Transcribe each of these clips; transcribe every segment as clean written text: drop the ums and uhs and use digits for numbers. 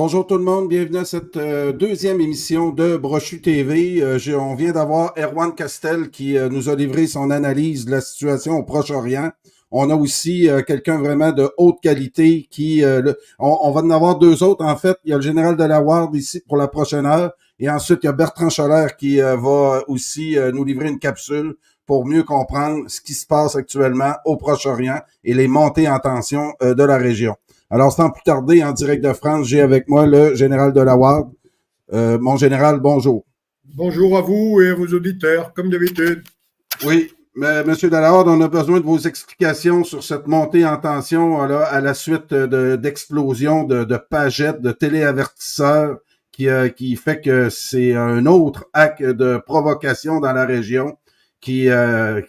Bonjour tout le monde, bienvenue à cette deuxième émission de Brochu TV. On vient d'avoir Erwan Castel qui nous a livré son analyse de la situation au Proche-Orient. On a aussi quelqu'un vraiment de haute qualité on va en avoir deux autres en fait. Il y a le général de la Ward ici pour la prochaine heure et ensuite il y a Bertrand Scholler qui va aussi nous livrer une capsule pour mieux comprendre ce qui se passe actuellement au Proche-Orient et les montées en tension de la région. Alors, sans plus tarder, en direct de France, j'ai avec moi le général de la Ward. Mon général, bonjour. Bonjour à vous et à vos auditeurs, comme d'habitude. Oui, mais Monsieur Delaware, on a besoin de vos explications sur cette montée en tension là, à la suite d'explosions de pagettes, de téléavertisseurs qui fait que c'est un autre acte de provocation dans la région qui rend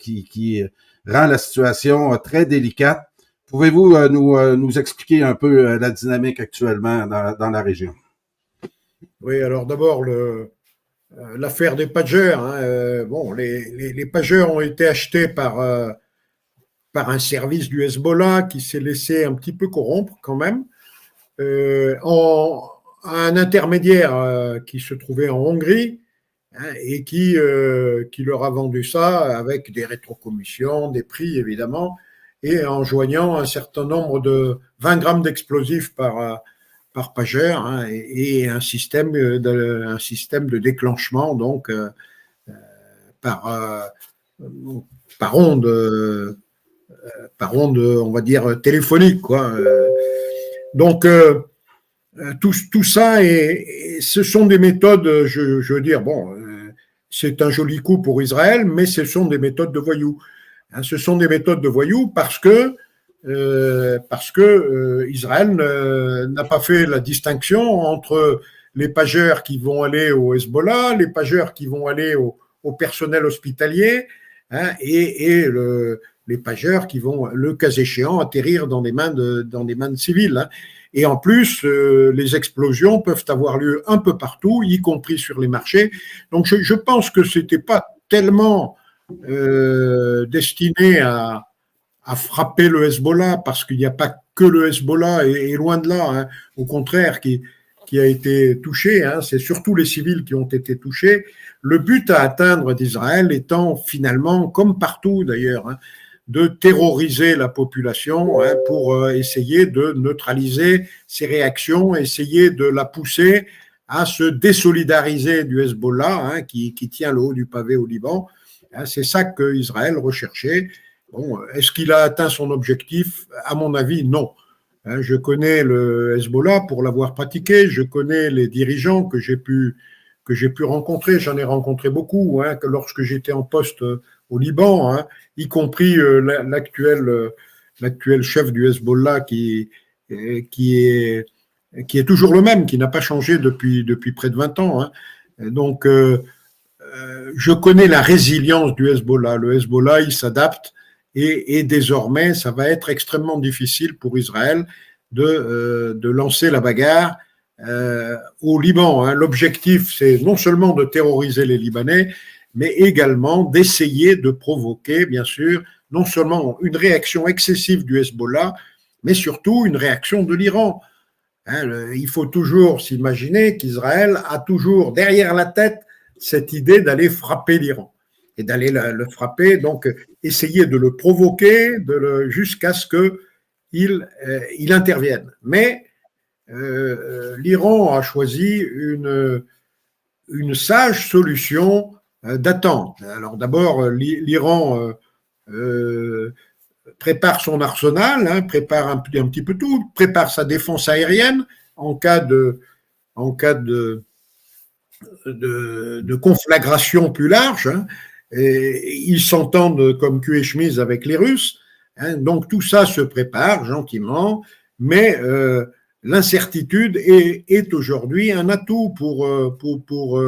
la situation très délicate. Pouvez-vous nous expliquer un peu la dynamique actuellement dans la région? Oui, alors d'abord, l'affaire des pageurs. Les pageurs ont été achetés par un service du Hezbollah qui s'est laissé un petit peu corrompre quand même, un intermédiaire qui se trouvait en Hongrie et qui leur a vendu ça avec des rétrocommissions, des prix évidemment, et en joignant un certain nombre de 20 grammes d'explosifs par pageur et un système de déclenchement donc par onde, on va dire téléphonique quoi. Donc tout ça et ce sont des méthodes, je veux dire c'est un joli coup pour Israël, mais ce sont des méthodes de voyous. Ce sont des méthodes de voyous parce que Israël n'a pas fait la distinction entre les pageurs qui vont aller au Hezbollah, les pageurs qui vont aller au personnel hospitalier, et les pageurs qui vont, le cas échéant, atterrir dans des mains de civils. Et en plus, les explosions peuvent avoir lieu un peu partout, y compris sur les marchés. Donc je pense que c'était pas tellement destiné à frapper le Hezbollah, parce qu'il n'y a pas que le Hezbollah, et loin de là, au contraire, qui a été touché, c'est surtout les civils qui ont été touchés. Le but à atteindre d'Israël étant finalement, comme partout d'ailleurs, de terroriser la population pour essayer de neutraliser ses réactions, essayer de la pousser à se désolidariser du Hezbollah, qui tient le haut du pavé au Liban. C'est ça qu'Israël recherchait. Bon, est-ce qu'il a atteint son objectif? À mon avis, non. Je connais le Hezbollah pour l'avoir pratiqué, je connais les dirigeants que j'ai pu rencontrer, j'en ai rencontré beaucoup, que lorsque j'étais en poste au Liban, y compris l'actuel chef du Hezbollah qui est toujours le même, qui n'a pas changé depuis près de 20 ans. Donc, je connais la résilience du Hezbollah. Le Hezbollah, il s'adapte. Et désormais, ça va être extrêmement difficile pour Israël de lancer la bagarre au Liban. L'objectif, c'est non seulement de terroriser les Libanais, mais également d'essayer de provoquer, bien sûr, non seulement une réaction excessive du Hezbollah, mais surtout une réaction de l'Iran. Il faut toujours s'imaginer qu'Israël a toujours derrière la tête cette idée d'aller frapper l'Iran et d'aller le frapper, donc essayer de le provoquer jusqu'à ce qu'il intervienne. Mais l'Iran a choisi une sage solution d'attente. Alors d'abord, l'Iran prépare son arsenal, prépare un petit peu tout, prépare sa défense aérienne en cas de conflagration plus large. Et ils s'entendent comme cul et chemise avec les Russes. Donc tout ça se prépare gentiment, mais l'incertitude est aujourd'hui un atout pour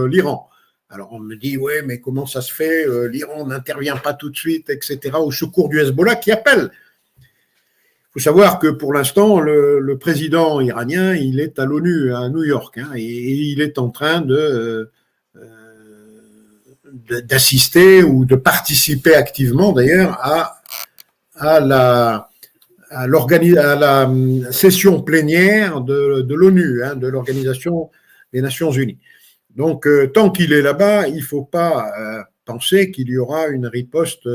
l'Iran. Alors on me dit, ouais, mais comment ça se fait, l'Iran n'intervient pas tout de suite, etc., au secours du Hezbollah qui appelle. Il faut savoir que pour l'instant, le président iranien, il est à l'ONU, à New York, et il est en train d'assister ou de participer activement d'ailleurs à à la session plénière de l'ONU, de l'Organisation des Nations Unies. Donc, tant qu'il est là-bas, il ne faut pas penser qu'il y aura une riposte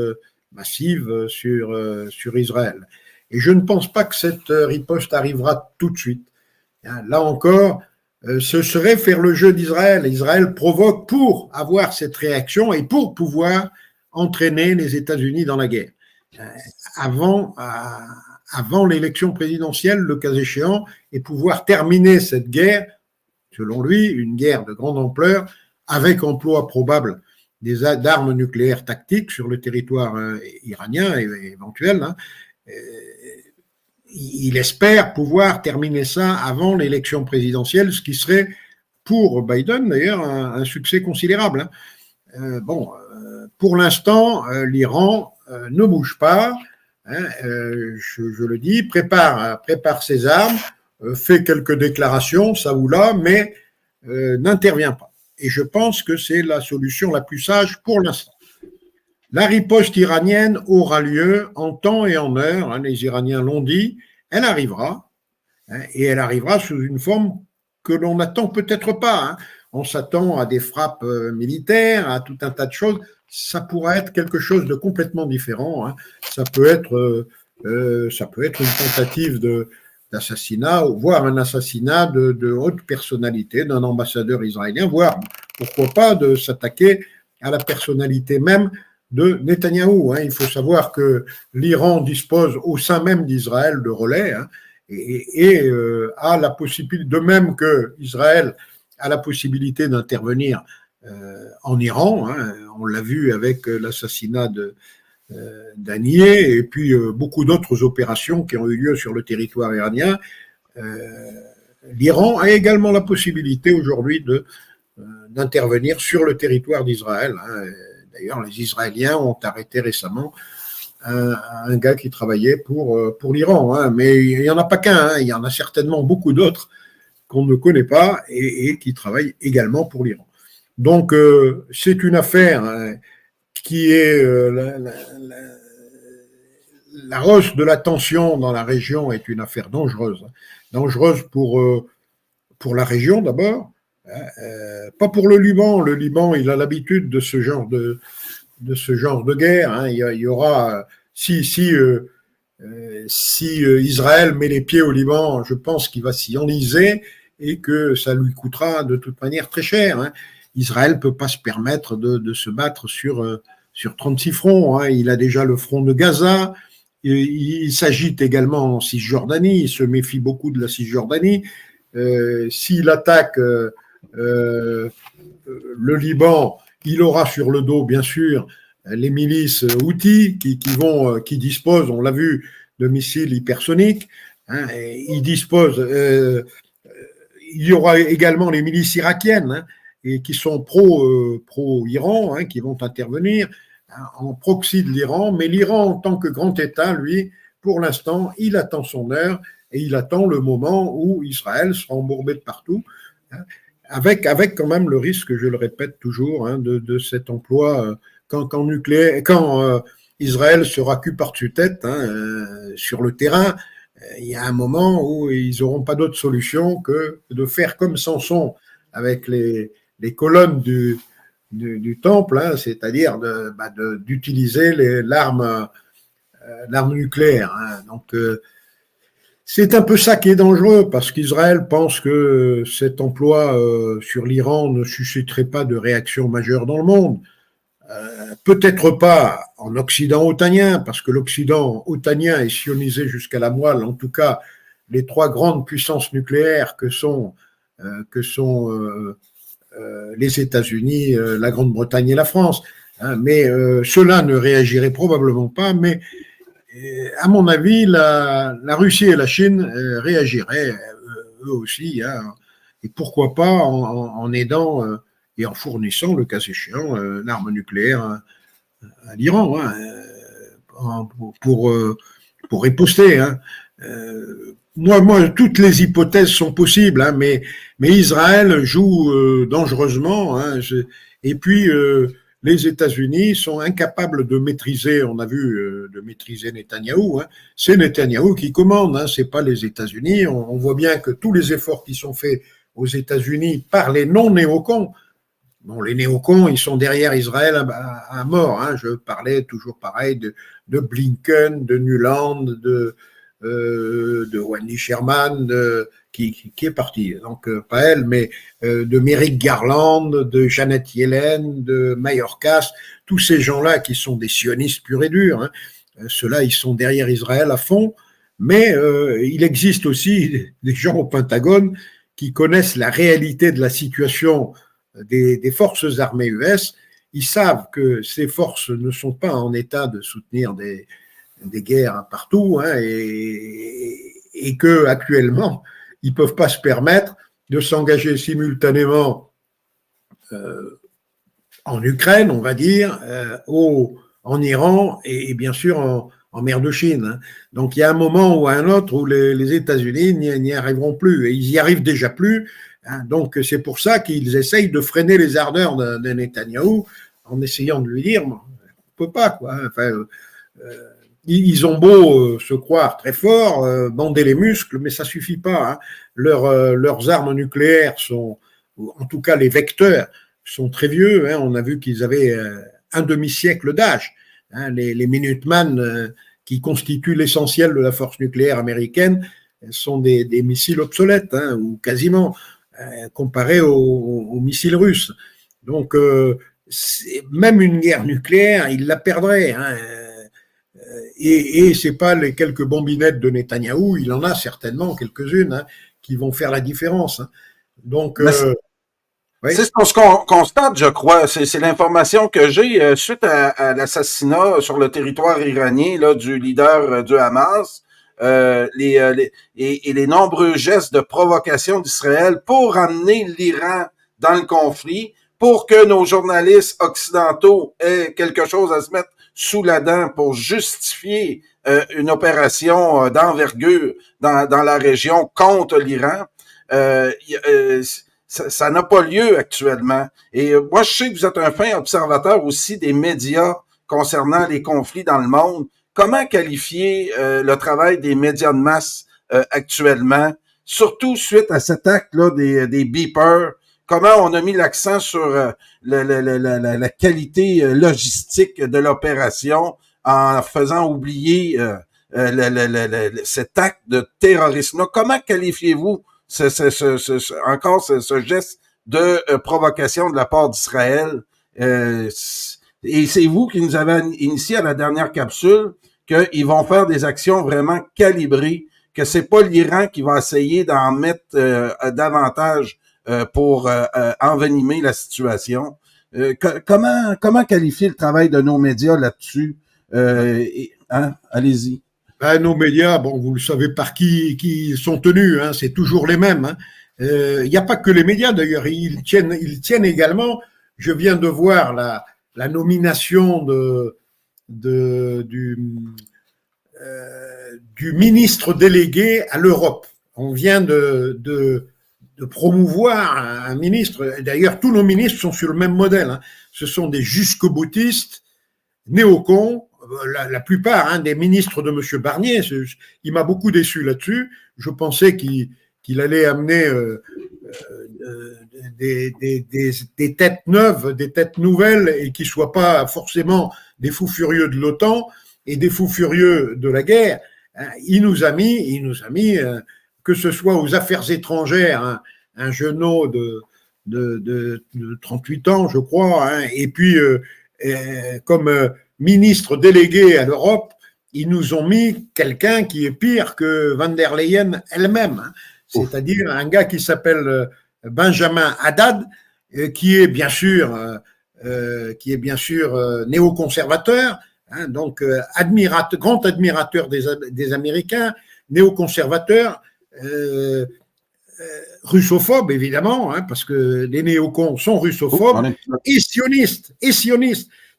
massive sur Israël. Et je ne pense pas que cette riposte arrivera tout de suite. Là encore, ce serait faire le jeu d'Israël. Israël provoque pour avoir cette réaction et pour pouvoir entraîner les États-Unis dans la guerre. Avant l'élection présidentielle, le cas échéant, et pouvoir terminer cette guerre, selon lui, une guerre de grande ampleur, avec emploi probable d'armes nucléaires tactiques sur le territoire iranien éventuel. Il espère pouvoir terminer ça avant l'élection présidentielle, ce qui serait pour Biden d'ailleurs un succès considérable. Pour l'instant, l'Iran ne bouge pas, je le dis, prépare ses armes, fait quelques déclarations, ça ou là, mais n'intervient pas. Et je pense que c'est la solution la plus sage pour l'instant. La riposte iranienne aura lieu en temps et en heure, les Iraniens l'ont dit, elle arrivera, et elle arrivera sous une forme que l'on n'attend peut-être pas. On s'attend à des frappes militaires, à tout un tas de choses. Ça pourrait être quelque chose de complètement différent. Ça peut être une tentative d'assassinat, voire un assassinat de haute personnalité, d'un ambassadeur israélien, voire, pourquoi pas, de s'attaquer à la personnalité même de Netanyahou. Il faut savoir que l'Iran dispose au sein même d'Israël de relais et a la possibilité, de même que Israël a la possibilité d'intervenir en Iran. On l'a vu avec l'assassinat d'Haniyeh et puis beaucoup d'autres opérations qui ont eu lieu sur le territoire iranien. L'Iran a également la possibilité aujourd'hui d'intervenir sur le territoire d'Israël. D'ailleurs, les Israéliens ont arrêté récemment un gars qui travaillait pour l'Iran. Mais il n'y en a pas qu'un, il y en a certainement beaucoup d'autres qu'on ne connaît pas et qui travaillent également pour l'Iran. Donc, c'est une affaire qui est la hausse de la tension dans la région est une affaire dangereuse. Dangereuse pour la région d'abord, pas pour le Liban. Le Liban, il a l'habitude de ce genre de guerre. Il y aura, si Israël met les pieds au Liban, je pense qu'il va s'y enliser et que ça lui coûtera de toute manière très cher. Israël ne peut pas se permettre de se battre sur 36 fronts. Il a déjà le front de Gaza. Il s'agite également en Cisjordanie. Il se méfie beaucoup de la Cisjordanie. S'il attaque le Liban, il aura sur le dos, bien sûr, les milices Houthis qui disposent, on l'a vu, de missiles hypersoniques. Il y aura également les milices irakiennes et qui sont pro-Iran, qui vont intervenir en proxy de l'Iran. Mais l'Iran, en tant que grand État, lui, pour l'instant, il attend son heure et il attend le moment où Israël sera embourbé de partout, avec quand même le risque, je le répète toujours, de cet emploi quand Israël sera cul par-dessus tête sur le terrain. Il y a un moment où ils n'auront pas d'autre solution que de faire comme Samson avec les colonnes du temple, c'est-à-dire d'utiliser l'arme nucléaire. Donc, c'est un peu ça qui est dangereux, parce qu'Israël pense que cet emploi sur l'Iran ne susciterait pas de réaction majeure dans le monde. Peut-être pas en Occident otanien, parce que l'Occident otanien est sionisé jusqu'à la moelle, en tout cas les trois grandes puissances nucléaires que sont les États-Unis, la Grande-Bretagne et la France. Mais cela ne réagirait probablement pas, mais à mon avis, la Russie et la Chine réagiraient eux aussi, et pourquoi pas en aidant et en fournissant, le cas échéant, l'arme nucléaire à l'Iran pour riposter. Moi, toutes les hypothèses sont possibles, mais Israël joue dangereusement. Et puis, les États-Unis sont incapables de maîtriser, on a vu, de maîtriser Netanyahou. Hein. C'est Netanyahou qui commande, hein, c'est pas les États-Unis. On voit bien que tous les efforts qui sont faits aux États-Unis par les non-néocons, bon, les néocons, ils sont derrière Israël à mort. Hein. Je parlais toujours pareil de Blinken, de Nuland, de Wendy Sherman, qui est partie, donc pas elle, mais de Merrick Garland, de Janet Yellen, de Mayorkas, tous ces gens-là qui sont des sionistes purs et durs. Hein. Ceux-là, ils sont derrière Israël à fond, mais il existe aussi des gens au Pentagone qui connaissent la réalité de la situation des forces armées US. Ils savent que ces forces ne sont pas en état de soutenir des guerres partout, hein, et que actuellement ils peuvent pas se permettre de s'engager simultanément en Ukraine, on va dire, en Iran et bien sûr en mer de Chine. Hein. Donc il y a un moment ou un autre où les États-Unis n'y arriveront plus, et ils y arrivent déjà plus. Hein. Donc c'est pour ça qu'ils essayent de freiner les ardeurs de Netanyahou en essayant de lui dire, on peut pas, quoi. Enfin, ils ont beau se croire très forts, bander les muscles, mais ça suffit pas. Hein. Leurs armes nucléaires sont, en tout cas les vecteurs, sont très vieux. Hein. On a vu qu'ils avaient un demi-siècle d'âge. Hein. Les Minuteman, qui constituent l'essentiel de la force nucléaire américaine, sont des missiles obsolètes, hein, ou quasiment, comparés aux missiles russes. Donc, même une guerre nucléaire, ils la perdraient. Hein. Et c'est pas les quelques bombinettes de Netanyahou, il en a certainement quelques-unes, hein, qui vont faire la différence. Hein. Donc, oui. C'est ce qu'on constate, je crois. C'est l'information que j'ai suite à l'assassinat sur le territoire iranien là, du leader du Hamas. Et les nombreux gestes de provocation d'Israël pour amener l'Iran dans le conflit, pour que nos journalistes occidentaux aient quelque chose à se mettre sous la dent pour justifier une opération d'envergure dans la région contre l'Iran. Ça n'a pas lieu actuellement. Et moi, je sais que vous êtes un fin observateur aussi des médias concernant les conflits dans le monde. Comment qualifier le travail des médias de masse actuellement, surtout suite à cet acte-là des beepers? Comment on a mis l'accent sur la qualité logistique de l'opération en faisant oublier cet acte de terrorisme-là? Comment qualifiez-vous encore ce geste de provocation de la part d'Israël? Et c'est vous qui nous avez initié à la dernière capsule qu'ils vont faire des actions vraiment calibrées, que c'est pas l'Iran qui va essayer d'en mettre davantage pour envenimer la situation. Comment qualifier le travail de nos médias là-dessus? Hein? Allez-y. Ben, nos médias, bon, vous le savez par qui sont tenus, hein, c'est toujours les mêmes. Hein. Il n'y a pas que les médias d'ailleurs, ils tiennent également. Je viens de voir la nomination du ministre délégué à l'Europe. On vient de promouvoir un ministre. D'ailleurs, tous nos ministres sont sur le même modèle. Hein. Ce sont des jusqu'au-boutistes, néocons. La plupart, hein, des ministres de M. Barnier, il m'a beaucoup déçu là-dessus. Je pensais qu'il allait amener des têtes neuves, des têtes nouvelles, et qui ne soient pas forcément des fous furieux de l'OTAN et des fous furieux de la guerre. Il nous a mis, que ce soit aux affaires étrangères, hein, un genou de 38 ans, je crois, hein, et puis comme ministre délégué à l'Europe, ils nous ont mis quelqu'un qui est pire que Van der Leyen elle-même, hein. C'est-à-dire un gars qui s'appelle Benjamin Haddad, qui est bien sûr néoconservateur, hein, donc grand admirateur des Américains, néoconservateur, russophobe évidemment, hein, parce que les néocons sont russophobes, et sionistes.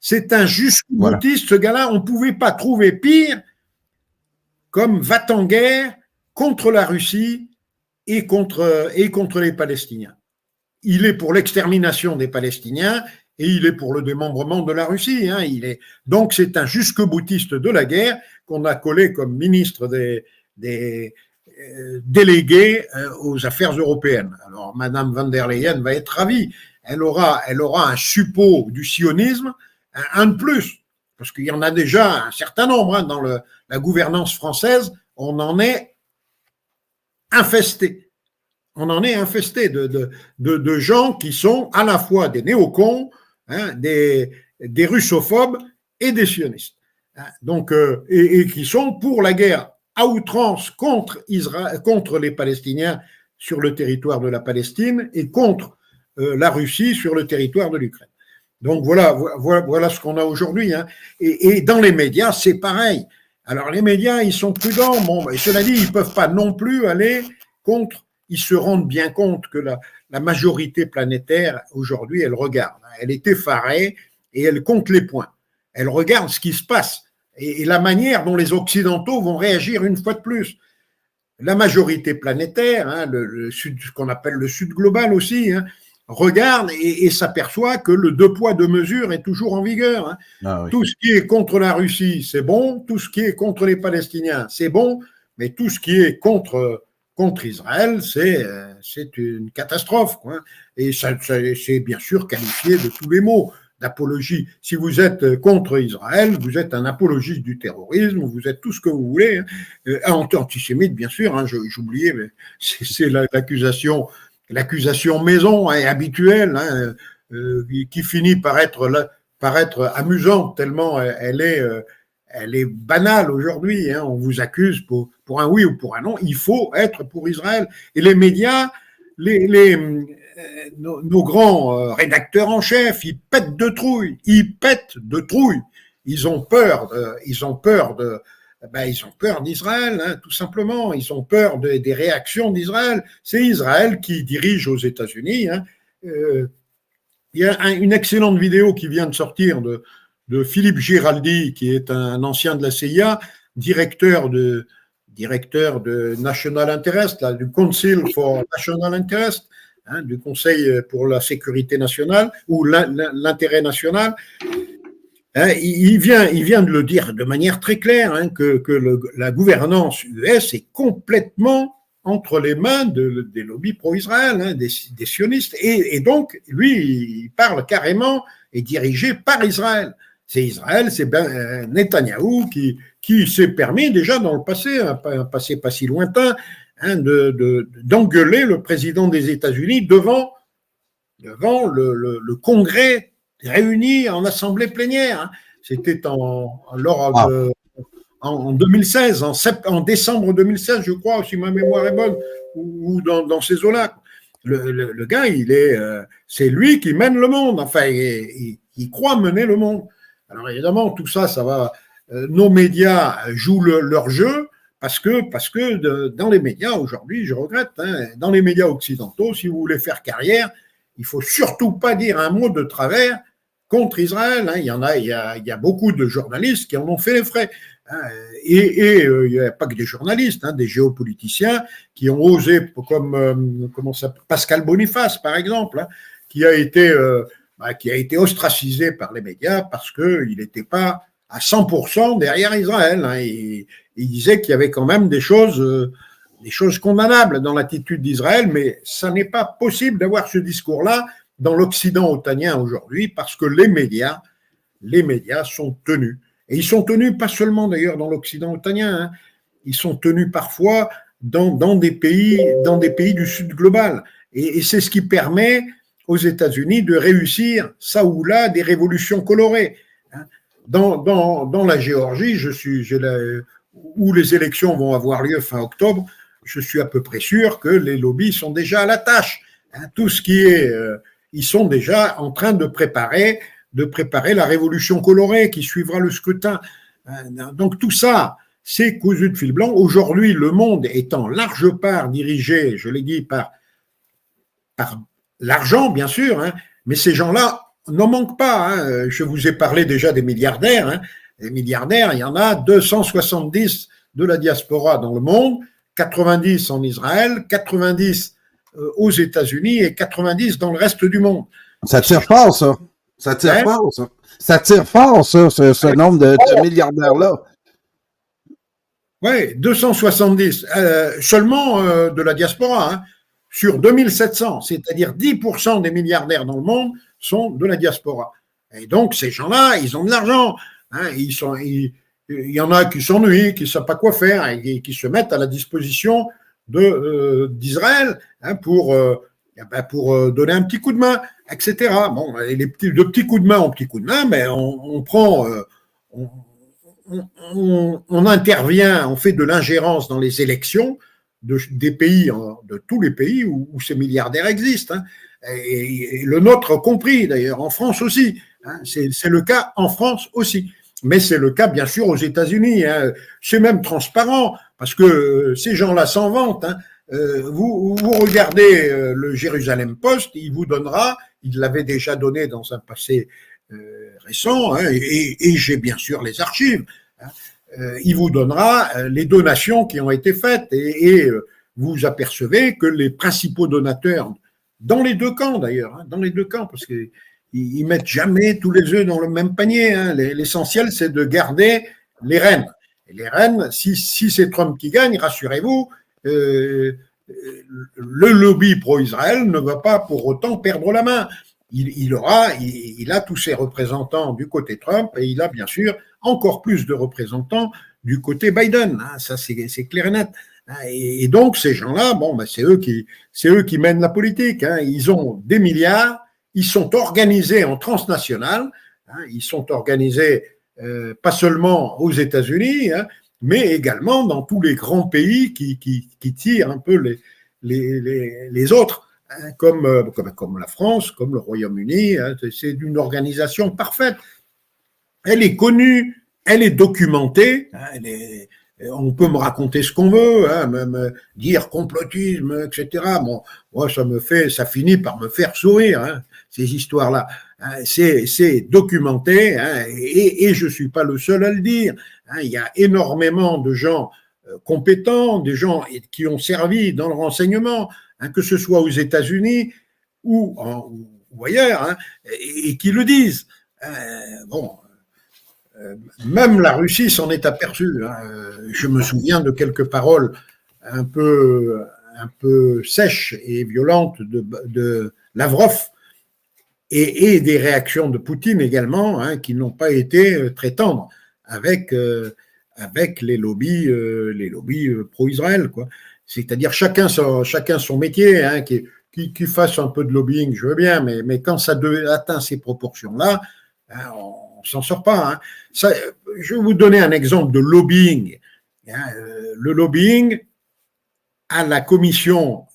C'est un jusqu'au-boutiste, ce gars-là, on ne pouvait pas trouver pire comme va-t-en-guerre contre la Russie et contre les Palestiniens. Il est pour l'extermination des Palestiniens et il est pour le démembrement de la Russie. Hein. Donc c'est un jusque-boutiste de la guerre qu'on a collé comme ministre des délégués aux affaires européennes. Alors Madame van der Leyen va être ravie. Elle aura un suppôt du sionisme, un de plus, parce qu'il y en a déjà un certain nombre hein, dans la gouvernance française. On en est infesté. On en est infesté de gens qui sont à la fois des néocons, hein, des russophobes et des sionistes. Donc, et qui sont pour la guerre à outrance contre les Palestiniens sur le territoire de la Palestine et contre la Russie sur le territoire de l'Ukraine. Donc voilà ce qu'on a aujourd'hui. Hein. Et dans les médias, c'est pareil. Alors les médias, ils sont prudents. Bon, et cela dit, ils ne peuvent pas non plus aller contre. Ils se rendent bien compte que la majorité planétaire, aujourd'hui, elle regarde. Elle est effarée et elle compte les points. Elle regarde ce qui se passe et la manière dont les Occidentaux vont réagir une fois de plus. La majorité planétaire, hein, le sud, ce qu'on appelle le sud global aussi, hein, regarde et s'aperçoit que le deux poids, deux mesures est toujours en vigueur. Hein. Ah oui. Tout ce qui est contre la Russie, c'est bon. Tout ce qui est contre les Palestiniens, c'est bon. Mais tout ce qui est contre Israël, c'est une catastrophe. Quoi. Et ça, c'est bien sûr qualifié de tous les mots d'apologie. Si vous êtes contre Israël, vous êtes un apologiste du terrorisme, vous êtes tout ce que vous voulez. Hein. Antisémite, bien sûr, hein, j'oubliais, mais c'est l'accusation maison hein, habituelle, hein, qui finit par être amusante tellement elle est banale aujourd'hui. Hein. On vous accuse pour un oui ou pour un non. Il faut être pour Israël. Et les médias, nos grands rédacteurs en chef, ils pètent de trouille. Ils ont peur d'Israël, hein, tout simplement. Ils ont peur des réactions d'Israël. C'est Israël qui dirige aux États-Unis. Hein. Il y a une excellente vidéo qui vient de sortir de Philippe Giraldi, qui est un ancien de la CIA, directeur de National Interest, là, du Council for National Interest, hein, du Conseil pour la sécurité nationale ou l'intérêt national. Hein, il vient de le dire de manière très claire, hein, que la gouvernance US est complètement entre les mains des lobbies pro-Israël, hein, des sionistes, et donc lui, il parle carrément et dirigé par Israël. C'est Israël, c'est Netanyahou qui s'est permis déjà dans le passé, un passé pas si lointain, hein, d'engueuler le président des États-Unis devant le Congrès réuni en assemblée plénière. Hein. C'était en 2016, en décembre 2016, je crois, si ma mémoire est bonne, ou dans ces eaux-là. Le gars, c'est lui qui mène le monde. Enfin, il croit mener le monde. Alors évidemment, tout ça va. Nos médias jouent leur jeu parce que dans les médias aujourd'hui, je regrette, hein, dans les médias occidentaux, si vous voulez faire carrière, il faut surtout pas dire un mot de travers contre Israël. Hein. Il y a beaucoup de journalistes qui en ont fait les frais. Hein. Et il n'y a pas que des journalistes, hein, des géopoliticiens qui ont osé, comme Pascal Boniface, par exemple, hein, qui a été ostracisé par les médias parce qu'il n'était pas à 100% derrière Israël. Hein. Il disait qu'il y avait quand même des choses condamnables dans l'attitude d'Israël, mais ça n'est pas possible d'avoir ce discours-là dans l'Occident otanien aujourd'hui parce que les médias sont tenus. Et ils sont tenus pas seulement d'ailleurs dans l'Occident otanien, hein. Ils sont tenus parfois dans des pays du Sud global. Et c'est ce qui permet aux États-Unis de réussir ça ou là des révolutions colorées. Hein. Dans la Géorgie, où les élections vont avoir lieu fin octobre, je suis à peu près sûr que les lobbies sont déjà à la tâche. Hein. Tout ce qui est, ils sont déjà en train de préparer la révolution colorée qui suivra le scrutin. Donc tout ça, c'est cousu de fil blanc. Aujourd'hui, le monde est en large part dirigé, je l'ai dit, par l'argent, bien sûr, hein, mais ces gens-là n'en manquent pas. Hein. Je vous ai parlé déjà des milliardaires. Hein. Les milliardaires, il y en a 270 de la diaspora dans le monde, 90 en Israël, 90 aux États-Unis et 90 dans le reste du monde. Ça ne tire pas, ça. Ça tire fort, ça. Ça tire fort, ça, ce nombre de milliardaires-là. Oui, 270 seulement de la diaspora, hein, sur 2700, c'est-à-dire 10% des milliardaires dans le monde sont de la diaspora. Et donc, ces gens-là, ils ont de l'argent. Hein, il y en a qui s'ennuient, qui ne savent pas quoi faire et qui se mettent à la disposition d'Israël hein, pour donner un petit coup de main, etc. Bon, de petits coups de main en petits coups de main, mais on prend, on intervient, on fait de l'ingérence dans les élections des pays, de tous les pays où ces milliardaires existent. Hein, et le nôtre compris d'ailleurs, en France aussi. Hein, c'est le cas en France aussi. Mais c'est le cas, bien sûr, aux États-Unis. Hein. C'est même transparent, parce que ces gens-là s'en vantent. Hein. Vous regardez le Jérusalem Post, il vous donnera, il l'avait déjà donné dans un passé récent, hein, et j'ai bien sûr les archives. Hein. Il vous donnera les donations qui ont été faites, et vous apercevez que les principaux donateurs, dans les deux camps d'ailleurs, hein, dans les deux camps, parce que ils mettent jamais tous les œufs dans le même panier. Hein. L'essentiel, c'est de garder les rênes. Et les rênes, si c'est Trump qui gagne, rassurez-vous, le lobby pro-Israël ne va pas pour autant perdre la main. Il a tous ses représentants du côté Trump et il a bien sûr encore plus de représentants du côté Biden. Hein. Ça, c'est clair et net. Et donc, ces gens-là, bon, ben, c'est eux qui mènent la politique. Hein. Ils ont des milliards. Ils sont organisés en transnational, hein, ils sont organisés pas seulement aux États-Unis, hein, mais également dans tous les grands pays qui tirent un peu les autres, hein, comme la France, comme le Royaume-Uni. Hein, c'est une organisation parfaite. Elle est connue, elle est documentée, hein, on peut me raconter ce qu'on veut, hein, même dire complotisme, etc. Bon, moi, ça finit par me faire sourire, hein, ces histoires-là. Hein, c'est documenté, hein, et je suis pas le seul à le dire. Hein, il y a énormément de gens compétents, des gens qui ont servi dans le renseignement, hein, que ce soit aux États-Unis ou ailleurs, hein, et qui le disent. Bon. Même la Russie s'en est aperçue. Hein. Je me souviens de quelques paroles un peu sèches et violentes de Lavrov et des réactions de Poutine également, hein, qui n'ont pas été très tendres avec les lobbies pro-Israël, quoi. C'est-à-dire chacun son métier, hein, qui fasse un peu de lobbying, je veux bien, mais quand ça atteint ces proportions-là, hein, on s'en sort pas. Hein. Ça, je vais vous donner un exemple de lobbying. Hein, le lobbying à la Commission,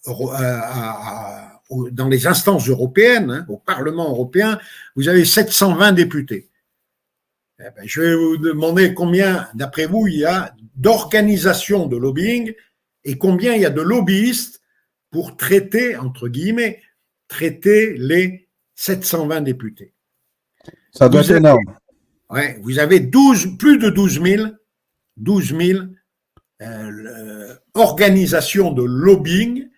dans les instances européennes, hein, au Parlement européen, vous avez 720 députés. Eh ben, je vais vous demander combien, d'après vous, il y a d'organisations de lobbying et combien il y a de lobbyistes pour traiter, entre guillemets, les 720 députés. Ça doit être énorme. Ouais, vous avez plus de 12 000 organisations de lobbying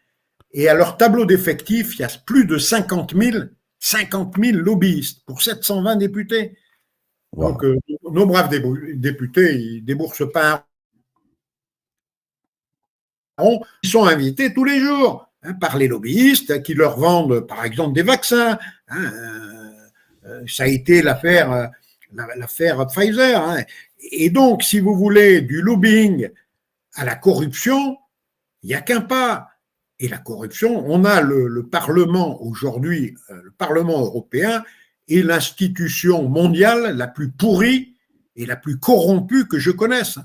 et à leur tableau d'effectifs, il y a plus de 50 000 lobbyistes pour 720 députés. Wow. Donc, nos braves députés, ils ne déboursent pas un rond, ils sont invités tous les jours, hein, par les lobbyistes qui leur vendent, par exemple, des vaccins. Hein, ça a été l'affaire Pfizer. Hein. Et donc, si vous voulez du lobbying à la corruption, il n'y a qu'un pas. Et la corruption, on a le Parlement aujourd'hui, le Parlement européen est l'institution mondiale la plus pourrie et la plus corrompue que je connaisse.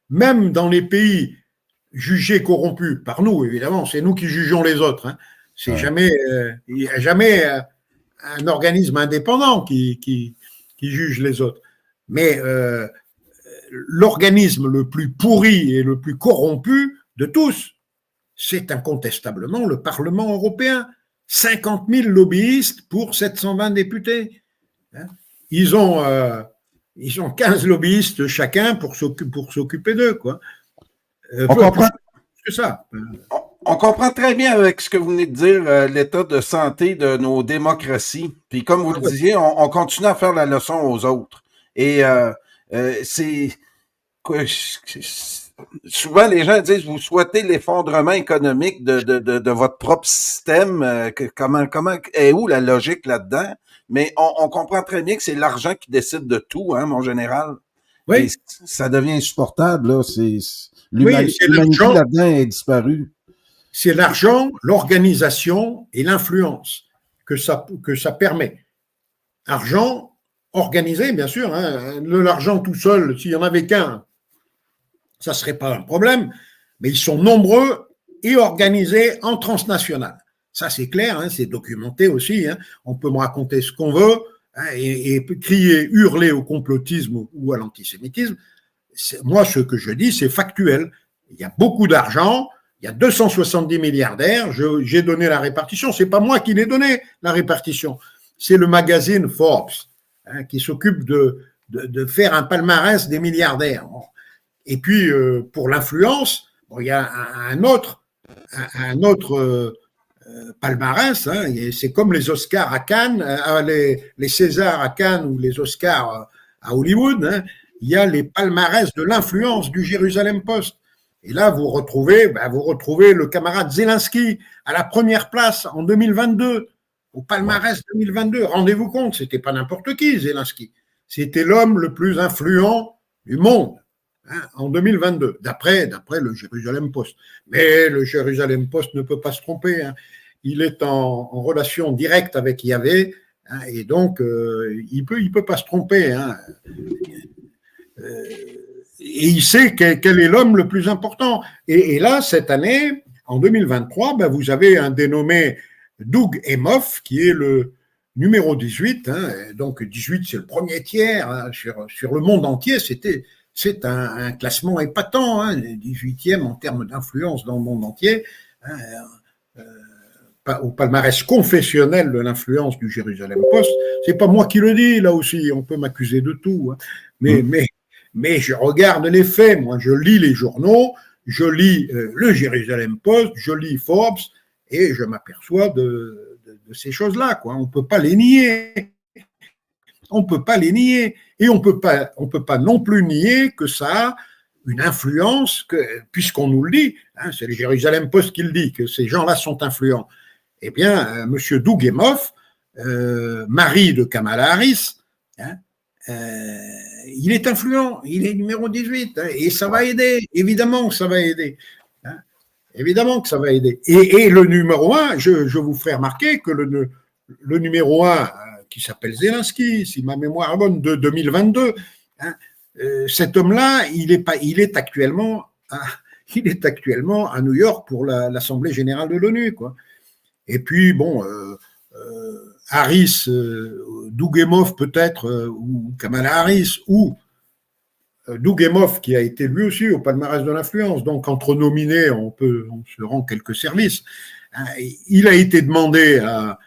Même dans les pays jugés corrompus, par nous évidemment, c'est nous qui jugeons les autres. Hein. C'est jamais, il n'y a jamais un organisme indépendant qui juge les autres. Mais l'organisme le plus pourri et le plus corrompu de tous, c'est incontestablement le Parlement européen. 50 000 lobbyistes pour 720 députés. Ils ont 15 lobbyistes chacun pour s'occuper d'eux, quoi. On comprend. Que ça. On comprend très bien avec ce que vous venez de dire, l'état de santé de nos démocraties. Puis comme vous le disiez, on continue à faire la leçon aux autres. Et c'est quoi, souvent les gens disent vous souhaitez l'effondrement économique de votre propre système. Comment est où la logique là-dedans? Mais on comprend très bien que c'est l'argent qui décide de tout, hein, mon général. Et Oui, ça devient insupportable, là. oui, c'est L'humanité l'argent, là-dedans est disparue. c'est l'argent, l'organisation et l'influence que ça permet. Argent organisé, bien sûr. Hein. L'argent tout seul, s'il n'y en avait qu'un, ça ne serait pas un problème. Mais ils sont nombreux et organisés en transnational. Ça, c'est clair, hein, c'est documenté aussi. Hein. On peut me raconter ce qu'on veut hein, et crier, hurler au complotisme ou à l'antisémitisme. Moi, ce que je dis, c'est factuel. Il y a beaucoup d'argent, il y a 270 milliardaires, j'ai donné la répartition. C'est pas moi qui l'ai donné, la répartition. C'est le magazine Forbes hein, qui s'occupe de faire un palmarès des milliardaires. Et puis, pour l'influence, bon, il y a un autre palmarès. Hein, c'est comme les Oscars à Cannes, les Césars à Cannes ou les Oscars à Hollywood. Hein, il y a les palmarès de l'influence du Jérusalem Post. Et là, vous retrouvez le camarade Zelensky à la première place en 2022, au palmarès 2022. Rendez-vous compte, c'était pas n'importe qui, Zelensky. C'était l'homme le plus influent du monde hein, en 2022, d'après le Jérusalem Post. Mais le Jérusalem Post ne peut pas se tromper. Hein. Il est en relation directe avec Yahvé, hein, et donc il peut pas se tromper. Hein. Et il sait quel est l'homme le plus important. Et là, cette année, en 2023, ben, vous avez un dénommé Doug Emhoff, qui est le numéro 18. Hein, donc 18, c'est le premier tiers hein, sur le monde entier. C'est un classement épatant, hein, 18e en termes d'influence dans le monde entier. Hein, au palmarès confessionnel de l'influence du Jérusalem Post. C'est pas moi qui le dis, là aussi, on peut m'accuser de tout. Hein. Mais je regarde les faits, moi, je lis les journaux, je lis le Jérusalem Post, je lis Forbes, et je m'aperçois de ces choses-là, quoi. On peut pas les nier. On peut pas les nier. Et on peut pas non plus nier que ça a une influence, puisqu'on nous le dit, hein, c'est le Jérusalem Post qui le dit, que ces gens-là sont influents. Eh bien, M. Doug Emhoff, mari de Kamala Harris, hein, il est influent, il est numéro 18, hein, et ça va aider, évidemment que ça va aider. Hein, évidemment que ça va aider. Et le numéro 1, je vous ferai remarquer que le numéro 1, qui s'appelle Zelensky, si ma mémoire est bonne, de 2022, hein, cet homme-là, il est actuellement à New York pour l'Assemblée générale de l'ONU, quoi. Et puis, bon, Harris, Doug Emhoff peut-être, ou Kamala Harris, ou Doug Emhoff qui a été lui aussi au palmarès de l'influence. Donc, entre nominés, on se rend quelques services. Il a été demandé à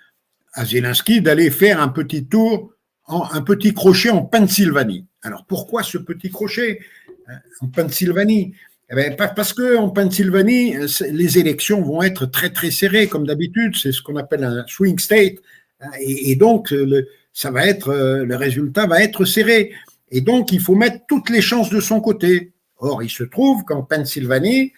Zelensky d'aller faire un petit tour, un petit crochet en Pennsylvanie. Alors, pourquoi ce petit crochet en Pennsylvanie? Eh bien, parce qu'en Pennsylvanie, les élections vont être très, très serrées, comme d'habitude. C'est ce qu'on appelle un swing state. Et donc, le résultat va être serré. Et donc, il faut mettre toutes les chances de son côté. Or, il se trouve qu'en Pennsylvanie,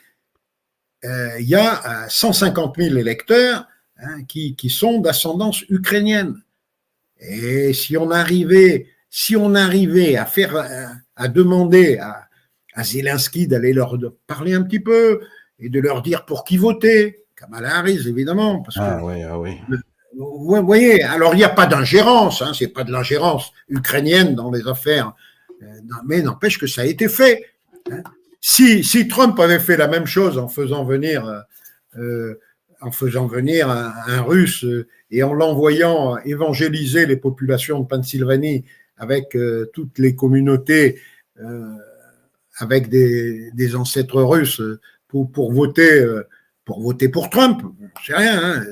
il y a 150 000 électeurs hein, qui sont d'ascendance ukrainienne. Et si on arrivait à demander à Zelensky d'aller leur parler un petit peu et de leur dire pour qui voter, Kamala Harris évidemment, parce que oui. Vous voyez, alors il n'y a pas d'ingérence, hein, c'est pas de l'ingérence ukrainienne dans les affaires, mais n'empêche que ça a été fait. Hein. Si Trump avait fait la même chose en faisant venir un Russe et en l'envoyant évangéliser les populations de Pennsylvanie avec toutes les communautés avec des ancêtres russes pour voter pour Trump, c'est rien. Hein,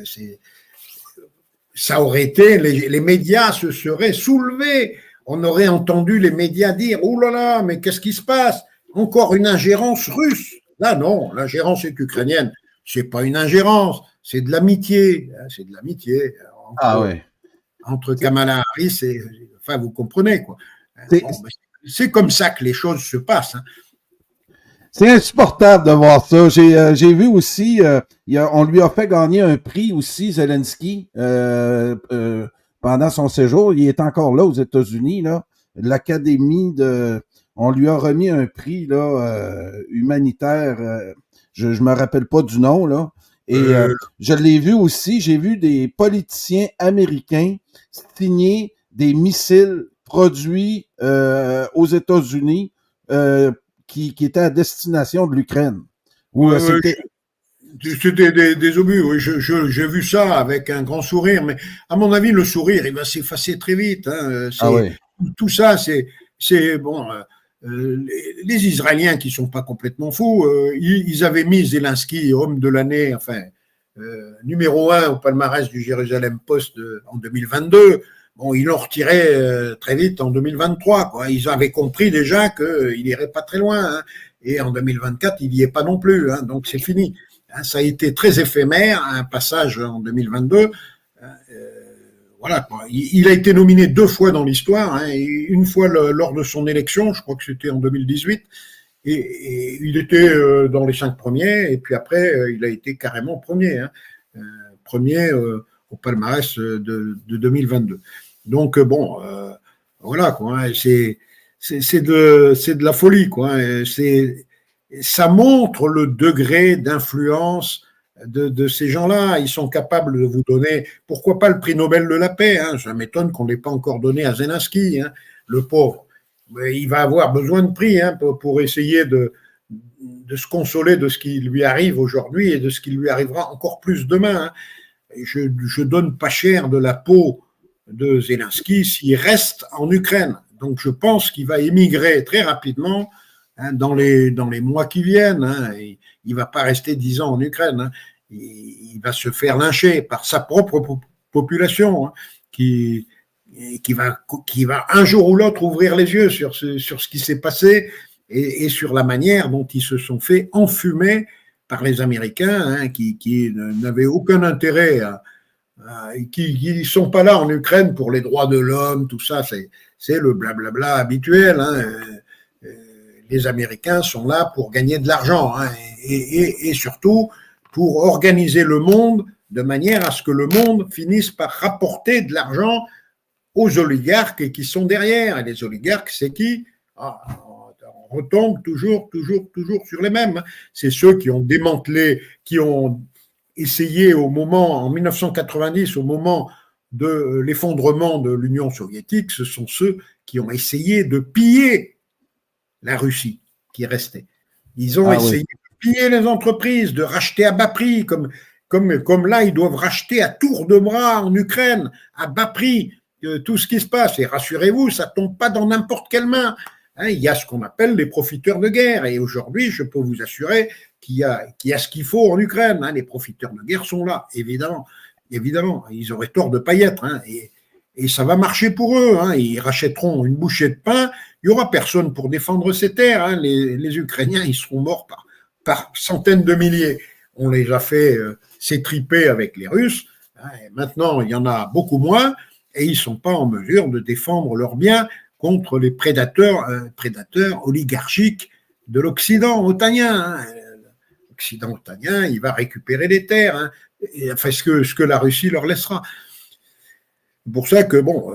ça aurait été, les médias se seraient soulevés. On aurait entendu les médias dire « Oh là là, mais qu'est-ce qui se passe? Encore une ingérence russe ?» Là, non, l'ingérence est ukrainienne. c'est pas une ingérence, c'est de l'amitié, c'est de l'amitié Ah ouais. entre Kamala Harris et, enfin, vous comprenez quoi. C'est Bon, c'est comme ça que les choses se passent. c'est insupportable de voir ça. J'ai vu aussi, on lui a fait gagner un prix aussi, Zelensky, pendant son séjour. Il est encore là aux États-Unis, là. L'Académie de. On lui a remis un prix là, humanitaire. Je me rappelle pas du nom, là. Et je l'ai vu aussi, j'ai vu des politiciens américains signer des missiles produits aux États-Unis qui était à destination de l'Ukraine. Où c'était. C'était des obus, oui, j'ai vu ça avec un grand sourire, mais à mon avis, le sourire, il va s'effacer très vite. Ah ouais. Tout ça, c'est bon. Les Israéliens qui sont pas complètement fous, ils avaient mis Zelensky homme de l'année, enfin numéro 1 au palmarès du Jérusalem Post en 2022. Bon, ils l'ont retiré très vite en 2023. Quoi. Ils avaient compris déjà qu'il n'irait pas très loin. Hein. Et en 2024, il n'y est pas non plus. Hein, donc c'est fini. Hein, ça a été très éphémère, un passage en 2022. Voilà, quoi. Il a été nominé 2 fois dans l'histoire, hein, une fois lors de son élection, je crois que c'était en 2018, et il était dans les 5 premiers, et puis après, il a été carrément premier, hein, premier au palmarès de 2022. Donc bon, voilà, quoi, hein, c'est de la folie, quoi. Hein, ça montre le degré d'influence de ces gens-là. Ils sont capables de vous donner, pourquoi pas le prix Nobel de la paix. Hein. Ça m'étonne qu'on ne l'ait pas encore donné à Zelensky, hein, le pauvre. Mais il va avoir besoin de prix hein, pour essayer de se consoler de ce qui lui arrive aujourd'hui et de ce qui lui arrivera encore plus demain. Hein. Je donne pas cher de la peau de Zelensky s'il reste en Ukraine. Donc je pense qu'il va émigrer très rapidement hein, dans les mois qui viennent. Hein. Il ne va pas rester 10 ans en Ukraine. Hein. Il va se faire lyncher par sa propre population hein, qui va un jour ou l'autre ouvrir les yeux sur ce qui s'est passé et sur la manière dont ils se sont fait enfumer par les Américains hein, qui n'avaient aucun intérêt qui ne sont pas là en Ukraine pour les droits de l'homme, tout ça, c'est le blablabla habituel. Hein. Les Américains sont là pour gagner de l'argent hein, et surtout pour organiser le monde de manière à ce que le monde finisse par rapporter de l'argent aux oligarques qui sont derrière. Et les oligarques, c'est qui on retombe toujours sur les mêmes. C'est ceux qui ont démantelé, qui ont essayé en 1990, au moment de l'effondrement de l'Union soviétique, ce sont ceux qui ont essayé de piller la Russie qui restait. Ils ont essayé de piller les entreprises, de racheter à bas prix, comme là, ils doivent racheter à tour de bras en Ukraine, à bas prix, tout ce qui se passe. Et rassurez-vous, ça ne tombe pas dans n'importe quelle main. Hein, il y a ce qu'on appelle les profiteurs de guerre. Et aujourd'hui, je peux vous assurer qu'il y a ce qu'il faut en Ukraine. Hein. Les profiteurs de guerre sont là, évidemment. Évidemment, ils auraient tort de ne pas y être. Hein. Et ça va marcher pour eux. Hein. Ils rachèteront une bouchée de pain. Il n'y aura personne pour défendre ces terres. Hein. Les Ukrainiens, ils seront morts par centaines de milliers. On les a fait s'étriper avec les Russes. Hein. Et maintenant, il y en a beaucoup moins. Et ils ne sont pas en mesure de défendre leurs biens contre les prédateurs oligarchiques de l'Occident otanien. Hein. L'Occident otanien, il va récupérer les terres, hein, enfin, ce que la Russie leur laissera. C'est pour ça que, bon,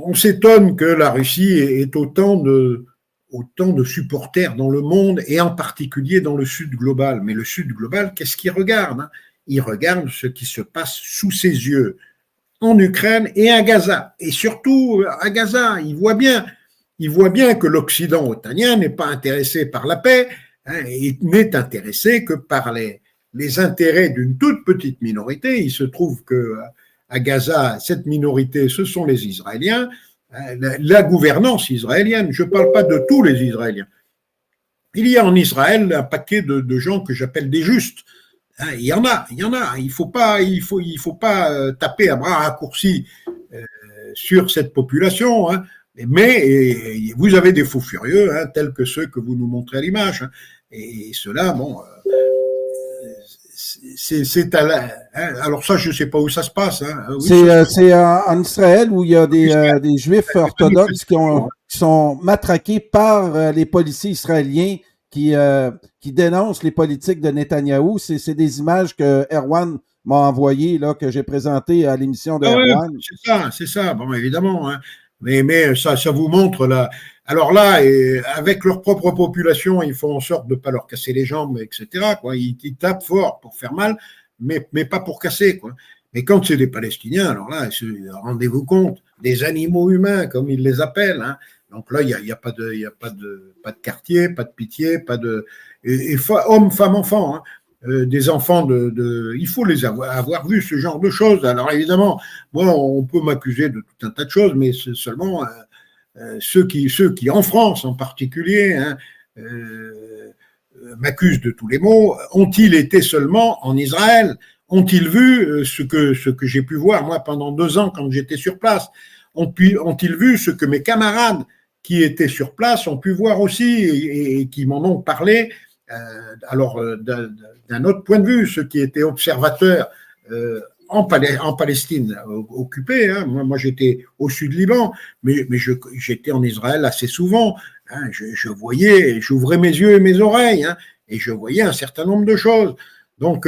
on s'étonne que la Russie ait autant de supporters dans le monde, et en particulier dans le Sud global. Mais le Sud global, qu'est-ce qu'il regarde hein? Il regarde ce qui se passe sous ses yeux, en Ukraine et à Gaza. Et surtout, à Gaza, il voit bien que l'Occident otanien n'est pas intéressé par la paix, hein, il n'est intéressé que par les intérêts d'une toute petite minorité. Il se trouve qu'à Gaza, cette minorité, ce sont les Israéliens, hein, la gouvernance israélienne. Je ne parle pas de tous les Israéliens. Il y a en Israël un paquet de gens que j'appelle des justes. Hein, il y en a. Il faut pas taper à bras raccourcis sur cette population. Hein, mais vous avez des fous furieux, hein, tels que ceux que vous nous montrez à l'image. Hein, et ceux-là, bon, c'est alors ça, je sais pas où ça se passe. Hein. Oui, C'est en Israël où il y a des Juifs orthodoxes qui sont matraqués par les policiers israéliens qui dénoncent les politiques de Netanyahou. C'est des images que Erwan m'a envoyées, là, que j'ai présentées à l'émission de ah ouais, Erwan. c'est ça. Bon, évidemment. Hein. Mais ça vous montre là. Alors là, avec leur propre population, ils font en sorte de ne pas leur casser les jambes, etc. Quoi. Ils tapent fort pour faire mal, mais pas pour casser. Quoi. Mais quand c'est des Palestiniens, alors là, rendez-vous compte, des animaux humains, comme ils les appellent. Hein. Donc là, il y a pas de quartier, pas de pitié, pas de hommes, femmes, enfants. Hein. Des enfants il faut les avoir vu ce genre de choses. Alors évidemment, moi, on peut m'accuser de tout un tas de choses, mais c'est seulement ceux qui, en France en particulier, hein, m'accusent de tous les maux. Ont-ils été seulement en Israël? Ont-ils vu ce que j'ai pu voir, moi, pendant 2 ans quand j'étais sur place? Ont-ils vu ce que mes camarades qui étaient sur place ont pu voir aussi et qui m'en ont parlé? Alors, d'un autre point de vue, ceux qui étaient observateurs en Palestine occupée. Hein. Moi, j'étais au sud Liban, mais j'étais en Israël assez souvent. Hein. Je voyais, j'ouvrais mes yeux et mes oreilles, hein, et je voyais un certain nombre de choses. Donc,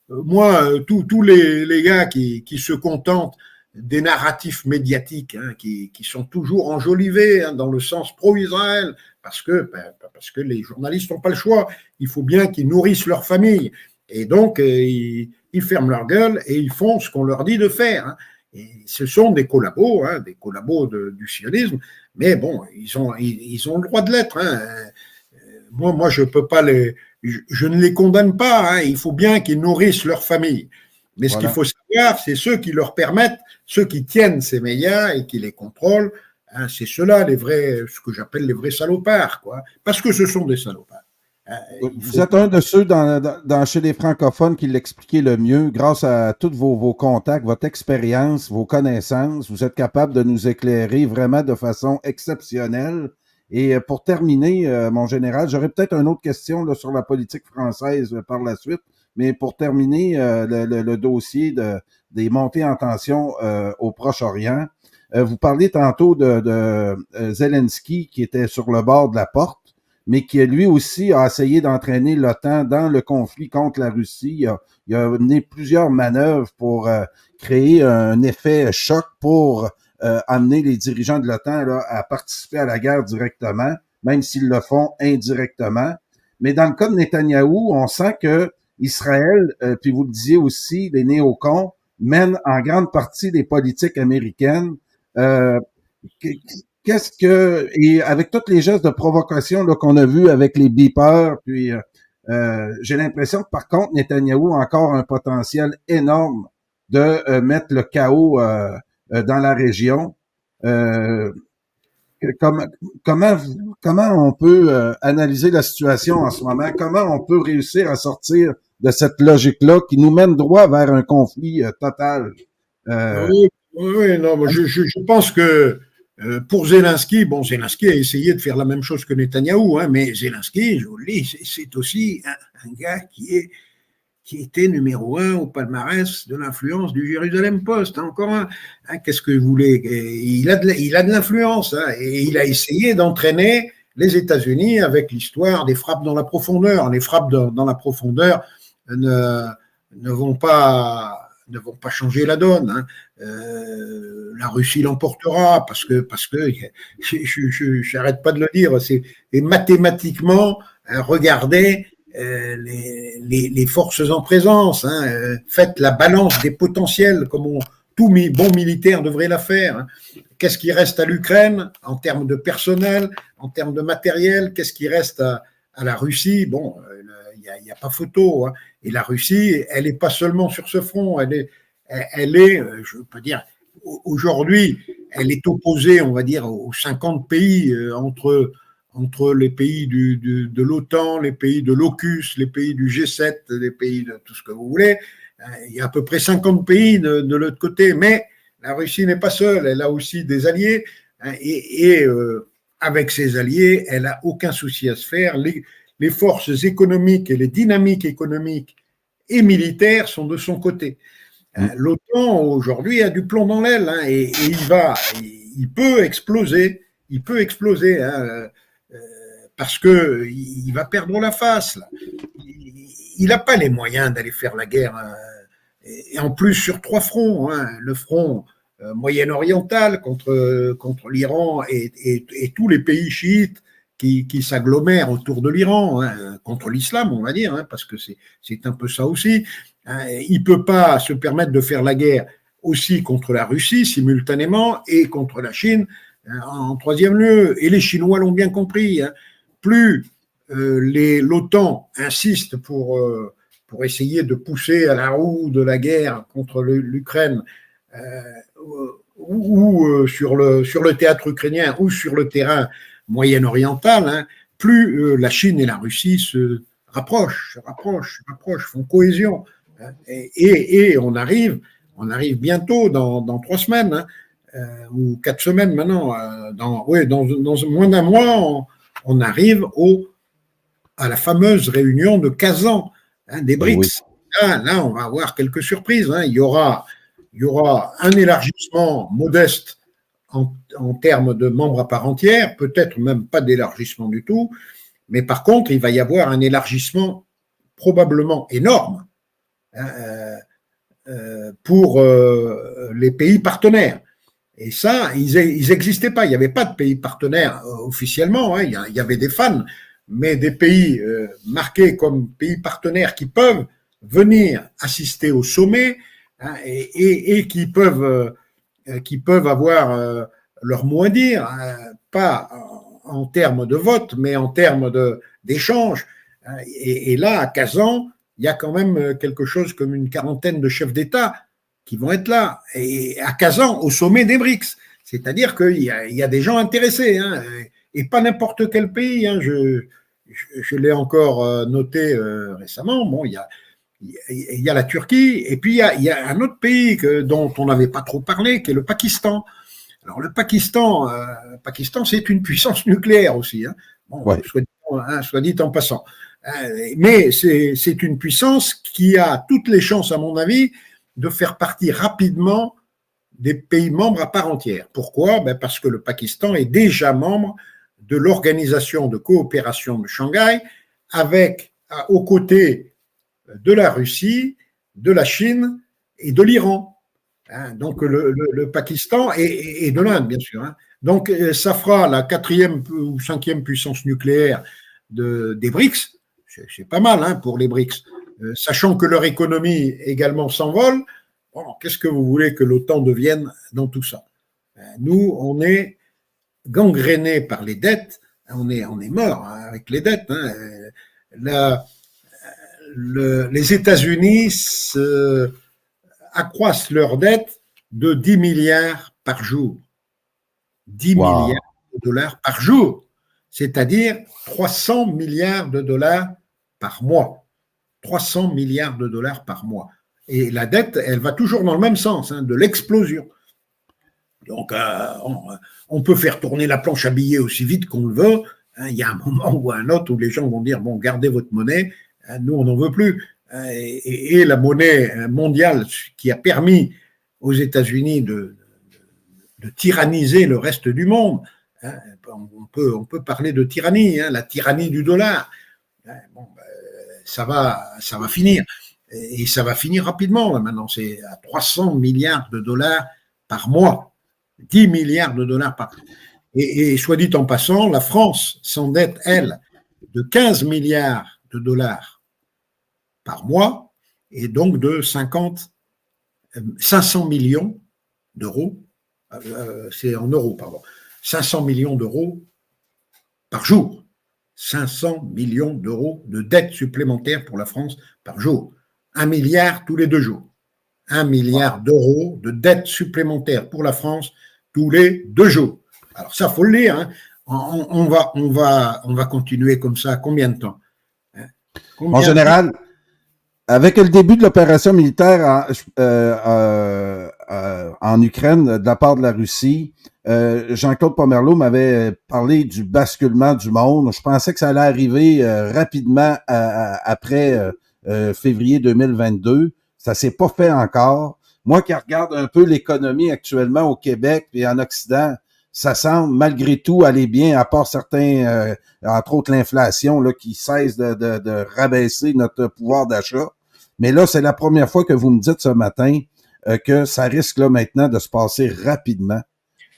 moi, tous les gars qui se contentent des narratifs médiatiques, hein, qui sont toujours enjolivés, hein, dans le sens pro-Israël, parce que les journalistes n'ont pas le choix. Il faut bien qu'ils nourrissent leur famille. Et donc, ils ferment leur gueule et ils font ce qu'on leur dit de faire. Hein. Et ce sont des collabos, hein, du sionisme, mais bon, ils ont le droit de l'être. Hein. Moi, je peux pas je ne les condamne pas. Hein. Il faut bien qu'ils nourrissent leur famille. Mais ce qu'il faut savoir, c'est ceux qui leur permettent, ceux qui tiennent ces médias et qui les contrôlent, hein, c'est ceux-là, ce que j'appelle les vrais salopards, quoi. Parce que ce sont des salopards. Vous êtes un de ceux chez les francophones qui l'expliquait le mieux. Grâce à tous vos contacts, votre expérience, vos connaissances, vous êtes capable de nous éclairer vraiment de façon exceptionnelle. Et pour terminer, mon général, j'aurais peut-être une autre question là, sur la politique française par la suite, mais pour terminer le dossier des montées en tension au Proche-Orient, vous parliez tantôt de Zelensky qui était sur le bord de la porte, mais qui lui aussi a essayé d'entraîner l'OTAN dans le conflit contre la Russie. Il a mené plusieurs manœuvres pour créer un effet choc pour amener les dirigeants de l'OTAN là, à participer à la guerre directement, même s'ils le font indirectement. Mais dans le cas de Netanyahou, on sent que Israël, puis vous le disiez aussi, les néocons, mènent en grande partie des politiques américaines. Et avec tous les gestes de provocation là, qu'on a vus avec les beepers, puis j'ai l'impression que par contre, Netanyahou a encore un potentiel énorme de mettre le chaos dans la région. Comment on peut analyser la situation en ce moment? Comment on peut réussir à sortir de cette logique-là qui nous mène droit vers un conflit total? Oui, non, je pense que pour Zelensky, Zelensky a essayé de faire la même chose que Netanyahou, hein, mais Zelensky, je vous le dis, c'est aussi un gars qui était numéro 1 au palmarès de l'influence du Jérusalem Post. Hein, encore un. Hein, qu'est-ce que vous voulez? Il a de l'influence, hein, et il a essayé d'entraîner les États-Unis avec l'histoire des frappes dans la profondeur. Les frappes dans la profondeur ne vont pas changer la donne. Hein. La Russie l'emportera parce que je n'arrête pas de le dire. Et mathématiquement, regardez les forces en présence. Hein, faites la balance des potentiels comme tout bon militaire devrait la faire. Hein. Qu'est-ce qui reste à l'Ukraine en termes de personnel, en termes de matériel? Qu'est-ce qui reste à la Russie? Bon, il n'y a pas photo. Hein. Et la Russie, elle n'est pas seulement sur ce front. Elle est, je peux dire, aujourd'hui, elle est opposée, on va dire, aux 50 pays entre les pays de l'OTAN, les pays de l'AUKUS, les pays du G7, les pays de tout ce que vous voulez. Il y a à peu près 50 pays de l'autre côté, mais la Russie n'est pas seule, elle a aussi des alliés, et avec ses alliés, elle n'a aucun souci à se faire. Les forces économiques et les dynamiques économiques et militaires sont de son côté. L'OTAN aujourd'hui a du plomb dans l'aile, hein, et il peut exploser, parce que il va perdre la face. Là. Il n'a pas les moyens d'aller faire la guerre, et en plus sur 3 fronts, hein, le front moyen-oriental contre l'Iran et tous les pays chiites qui s'agglomèrent autour de l'Iran, hein, contre l'islam, on va dire, hein, parce que c'est un peu ça aussi. Il ne peut pas se permettre de faire la guerre aussi contre la Russie simultanément et contre la Chine en troisième lieu. Et les Chinois l'ont bien compris. Hein. Plus l'OTAN insiste pour essayer de pousser à la roue de la guerre contre l'Ukraine, ou sur le théâtre ukrainien ou sur le terrain moyen-oriental, hein, plus la Chine et la Russie se rapprochent, font cohésion. Hein, et on arrive bientôt dans 3 semaines, hein, ou 4 semaines maintenant, dans moins d'un mois, on arrive à la fameuse réunion de Kazan, hein, des BRICS. Oui. Là, on va avoir quelques surprises. Hein. Il y aura un élargissement modeste en termes de membres à part entière, peut-être même pas d'élargissement du tout, mais par contre, il va y avoir un élargissement probablement énorme, hein, pour les pays partenaires. Et ça, ils n'existaient pas. Il n'y avait pas de pays partenaires officiellement. Hein. Il y avait des fans, mais des pays marqués comme pays partenaires qui peuvent venir assister au sommet, hein, et qui peuvent avoir leur mot à dire, hein, pas en termes de vote, mais en termes d'échange. Hein. Et là, à Kazan, il y a quand même quelque chose comme une 40aine de chefs d'État qui vont être là, et à Kazan, au sommet des BRICS. C'est-à-dire qu'il y a des gens intéressés, hein, et pas n'importe quel pays. Hein. Je l'ai encore noté récemment. Bon, il y a la Turquie, et puis il y a un autre pays dont on n'avait pas trop parlé, qui est le Pakistan. Alors le Pakistan, c'est une puissance nucléaire aussi, hein. Bon, ouais. soit dit en passant. Mais c'est une puissance qui a toutes les chances, à mon avis, de faire partie rapidement des pays membres à part entière. Pourquoi ? Parce que le Pakistan est déjà membre de l'Organisation de coopération de Shanghai, aux côtés de la Russie, de la Chine et de l'Iran. Hein, donc le Pakistan et de l'Inde, bien sûr. Hein. Donc ça fera la 4e ou 5e puissance nucléaire des BRICS. C'est pas mal, hein, pour les BRICS. Sachant que leur économie également s'envole, bon, qu'est-ce que vous voulez que l'OTAN devienne dans tout ça ? Nous, on est gangrénés par les dettes, on est mort, hein, avec les dettes. Hein. Les États-Unis accroissent leurs dettes de 10 milliards par jour. 10 milliards de dollars par jour, c'est-à-dire 300 milliards de dollars par mois. 300 milliards de dollars par mois. Et la dette, elle va toujours dans le même sens, hein, de l'explosion. Donc, on peut faire tourner la planche à billets aussi vite qu'on le veut. Hein, il y a un moment ou un autre où les gens vont dire, bon, gardez votre monnaie, hein, nous, on n'en veut plus. Et la monnaie mondiale qui a permis aux États-Unis de tyranniser le reste du monde, hein, on peut parler de tyrannie, hein, la tyrannie du dollar. Hein, bon, ça va finir. Et ça va finir rapidement. Là, maintenant, c'est à 300 milliards de dollars par mois. 10 milliards de dollars par mois. Et soit dit en passant, la France s'endette, elle, de 15 milliards de dollars par mois, et donc de 500 millions d'euros, c'est en euros, pardon, 500 millions d'euros par jour. 500 millions d'euros de dettes supplémentaires pour la France par jour. 1 milliard tous les 2 jours. 1 milliard d'euros de dettes supplémentaires pour la France tous les 2 jours. Alors ça, faut le lire. Hein. On va continuer comme ça. Combien de temps? En général, avec le début de l'opération militaire en Ukraine de la part de la Russie, Jean-Claude Pomerleau m'avait parlé du basculement du monde. Je pensais que ça allait arriver rapidement après février 2022. Ça s'est pas fait encore. Moi qui regarde un peu l'économie actuellement au Québec et en Occident, ça semble malgré tout aller bien, à part certains, entre autres l'inflation là, qui cesse de rabaisser notre pouvoir d'achat. Mais là, c'est la première fois que vous me dites ce matin que ça risque là maintenant de se passer rapidement.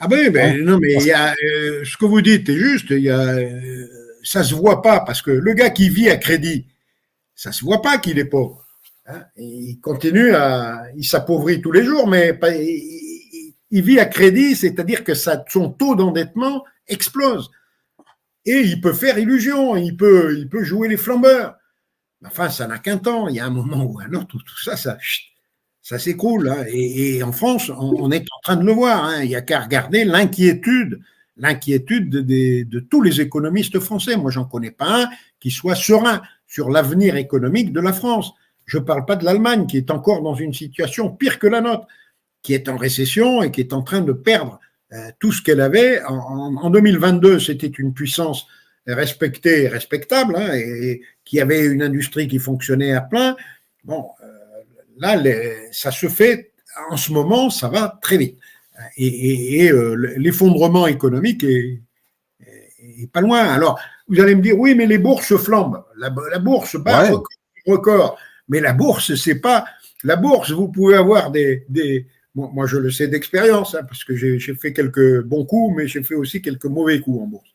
Ah ben non, mais il y a, ce que vous dites est juste. Il y a, ça se voit pas parce que le gars qui vit à crédit, ça se voit pas qu'il est pauvre. Hein, il continue il s'appauvrit tous les jours, mais il vit à crédit, c'est-à-dire que son taux d'endettement explose. Et il peut faire illusion, il peut jouer les flambeurs. Enfin, ça n'a qu'un temps. Il y a un moment ou un autre où tout ça s'écroule. Hein. Et en France, on est en train de le voir. Hein. Il n'y a qu'à regarder l'inquiétude de tous les économistes français. Moi, j'en connais pas un qui soit serein sur l'avenir économique de la France. Je ne parle pas de l'Allemagne, qui est encore dans une situation pire que la nôtre, qui est en récession et qui est en train de perdre tout ce qu'elle avait. En 2022, c'était une puissance respectée et respectable, hein, et qui avait une industrie qui fonctionnait à plein. Bon, là, ça se fait, en ce moment, ça va très vite. Et l'effondrement économique est pas loin. Alors, vous allez me dire, oui, mais les bourses flambent. La bourse bat record. Mais la bourse, c'est pas... La bourse, vous pouvez avoir moi, je le sais d'expérience, hein, parce que j'ai fait quelques bons coups, mais j'ai fait aussi quelques mauvais coups en bourse.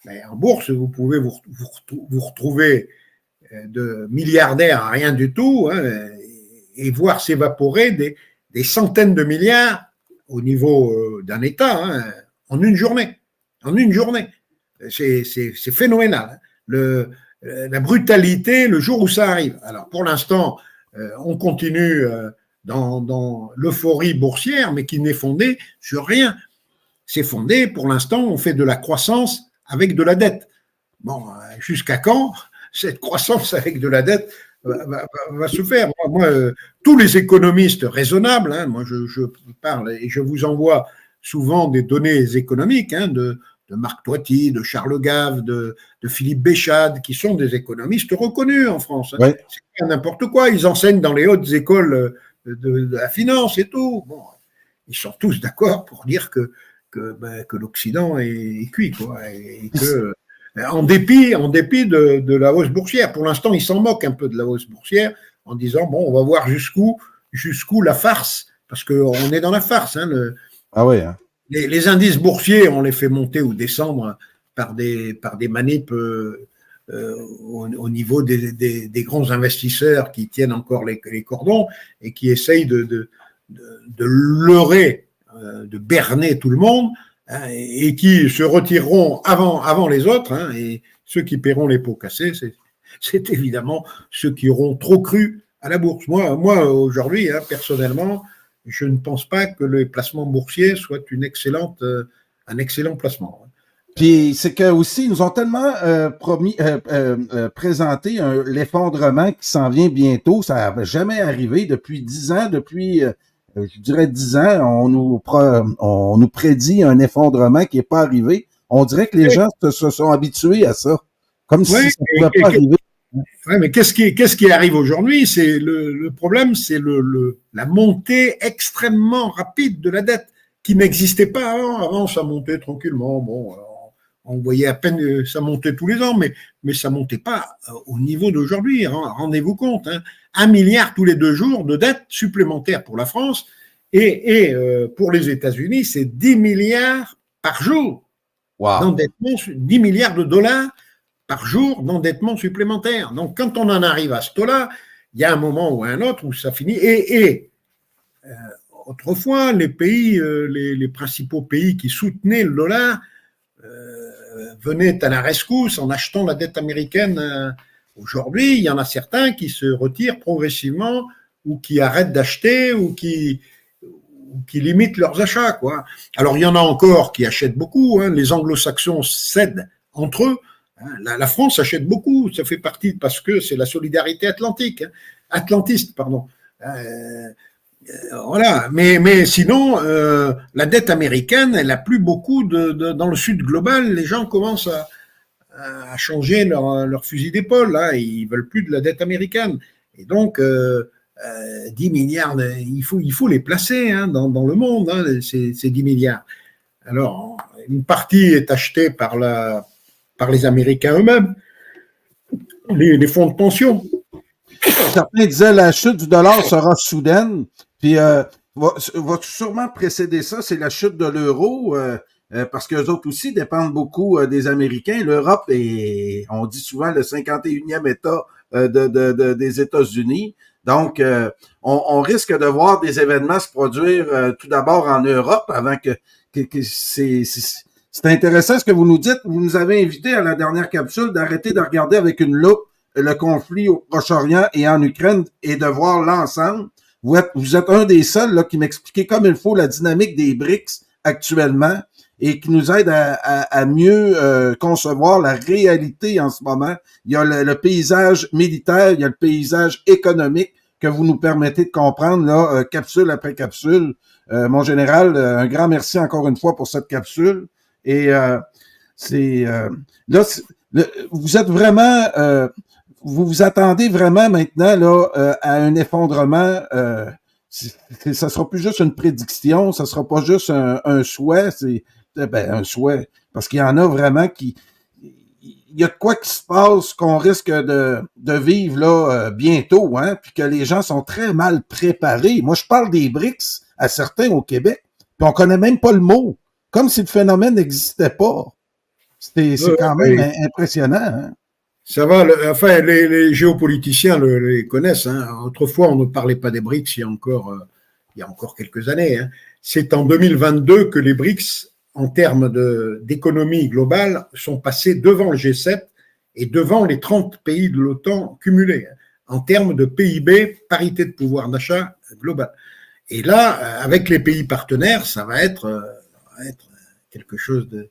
Mais en bourse, vous pouvez vous retrouver de milliardaires à rien du tout, hein, et voir s'évaporer des centaines de milliards au niveau d'un État, hein, en une journée. En une journée. C'est phénoménal. Hein. La brutalité, le jour où ça arrive. Alors, pour l'instant, on continue dans l'euphorie boursière, mais qui n'est fondée sur rien. C'est fondé, pour l'instant, on fait de la croissance avec de la dette. Bon, jusqu'à quand cette croissance avec de la dette va se faire? Moi, tous les économistes raisonnables, hein, moi je parle et je vous envoie souvent des données économiques, hein, de Marc Toiti, de Charles Gave, de Philippe Béchade, qui sont des économistes reconnus en France. Hein. Ouais. C'est pas n'importe quoi, ils enseignent dans les hautes écoles de la finance et tout. Bon, ils sont tous d'accord pour dire que l'Occident est cuit, quoi, et que en dépit de la hausse boursière. Pour l'instant, ils s'en moquent un peu de la hausse boursière en disant bon, on va voir jusqu'où la farce, parce qu'on est dans la farce. Hein, ah oui. Hein. Les indices boursiers, on les fait monter ou descendre par des manips au niveau des grands investisseurs qui tiennent encore les cordons et qui essayent de leurrer, de berner tout le monde, hein, et qui se retireront avant les autres, hein, et ceux qui paieront les pots cassés, c'est évidemment ceux qui auront trop cru à la bourse. Moi aujourd'hui, hein, personnellement, je ne pense pas que le placement boursier soit un excellent placement. Puis c'est que aussi, ils nous ont tellement présenté l'effondrement qui s'en vient bientôt. Ça n'avait jamais arrivé depuis 10 ans, je dirais 10 ans, on nous prédit un effondrement qui n'est pas arrivé. On dirait que les gens se sont habitués à ça, comme si ça ne pouvait pas arriver. Oui, mais qu'est-ce qui arrive aujourd'hui? C'est le problème, c'est la montée extrêmement rapide de la dette qui n'existait pas avant. Avant, ça montait tranquillement. Bon, on voyait à peine ça montait tous les ans, mais ça montait pas au niveau d'aujourd'hui. Rendez-vous compte, hein, 1 milliard tous les 2 jours de dette supplémentaire pour la France et pour les États-Unis, c'est 10 milliards par jour d'endettement, 10 milliards de dollars par jour d'endettement supplémentaire. Donc, quand on en arrive à ce taux-là, il y a un moment ou un autre où ça finit. Autrefois, les principaux pays qui soutenaient le dollar venaient à la rescousse en achetant la dette américaine. Aujourd'hui, il y en a certains qui se retirent progressivement ou qui arrêtent d'acheter ou qui limitent leurs achats, quoi. Alors, il y en a encore qui achètent beaucoup. Hein. Les anglo-saxons cèdent entre eux. La France achète beaucoup, ça fait partie parce que c'est la solidarité atlantiste, pardon. Voilà, mais sinon, la dette américaine, elle n'a plus beaucoup dans le sud global. Les gens commencent à changer leur fusil d'épaule. Là, ils veulent plus de la dette américaine. Et donc, 10 milliards, il faut les placer dans le monde, ces 10 milliards. Alors, une partie est achetée par les Américains eux-mêmes, les fonds de pension. Certains disaient la chute du dollar sera soudaine, puis va sûrement précéder ça, c'est la chute de l'euro, parce qu'eux autres aussi dépendent beaucoup des Américains. L'Europe est, on dit souvent, le 51e État des États-Unis. Donc, on risque de voir des événements se produire tout d'abord en Europe avant que c'est intéressant ce que vous nous dites. Vous nous avez invité à la dernière capsule d'arrêter de regarder avec une loupe le conflit au Proche-Orient et en Ukraine et de voir l'ensemble. Vous êtes un des seuls là, qui m'expliquait comme il faut la dynamique des BRICS actuellement et qui nous aide à mieux concevoir la réalité en ce moment. Il y a le paysage militaire, il y a le paysage économique que vous nous permettez de comprendre là, capsule après capsule. Mon général, un grand merci encore une fois pour cette capsule. Et là, vous êtes vraiment vous vous attendez vraiment maintenant là à un effondrement. Ça sera plus juste une prédiction, ça sera pas juste un souhait, c'est un souhait, parce qu'il y en a vraiment qui. Il y a de quoi qui se passe qu'on risque de vivre là bientôt, hein, puis que les gens sont très mal préparés. Moi, je parle des BRICS à certains au Québec, puis on connaît même pas le mot, comme si le phénomène n'existait pas. C'est quand même impressionnant. Hein? Ça va, enfin, les géopoliticiens les connaissent. Autrefois, on ne parlait pas des BRICS il y a encore quelques années. C'est en 2022 que les BRICS, en termes d'économie globale, sont passés devant le G7 et devant les 30 pays de l'OTAN cumulés, en termes de PIB, parité de pouvoir d'achat global. Et là, avec les pays partenaires, ça va être quelque chose de...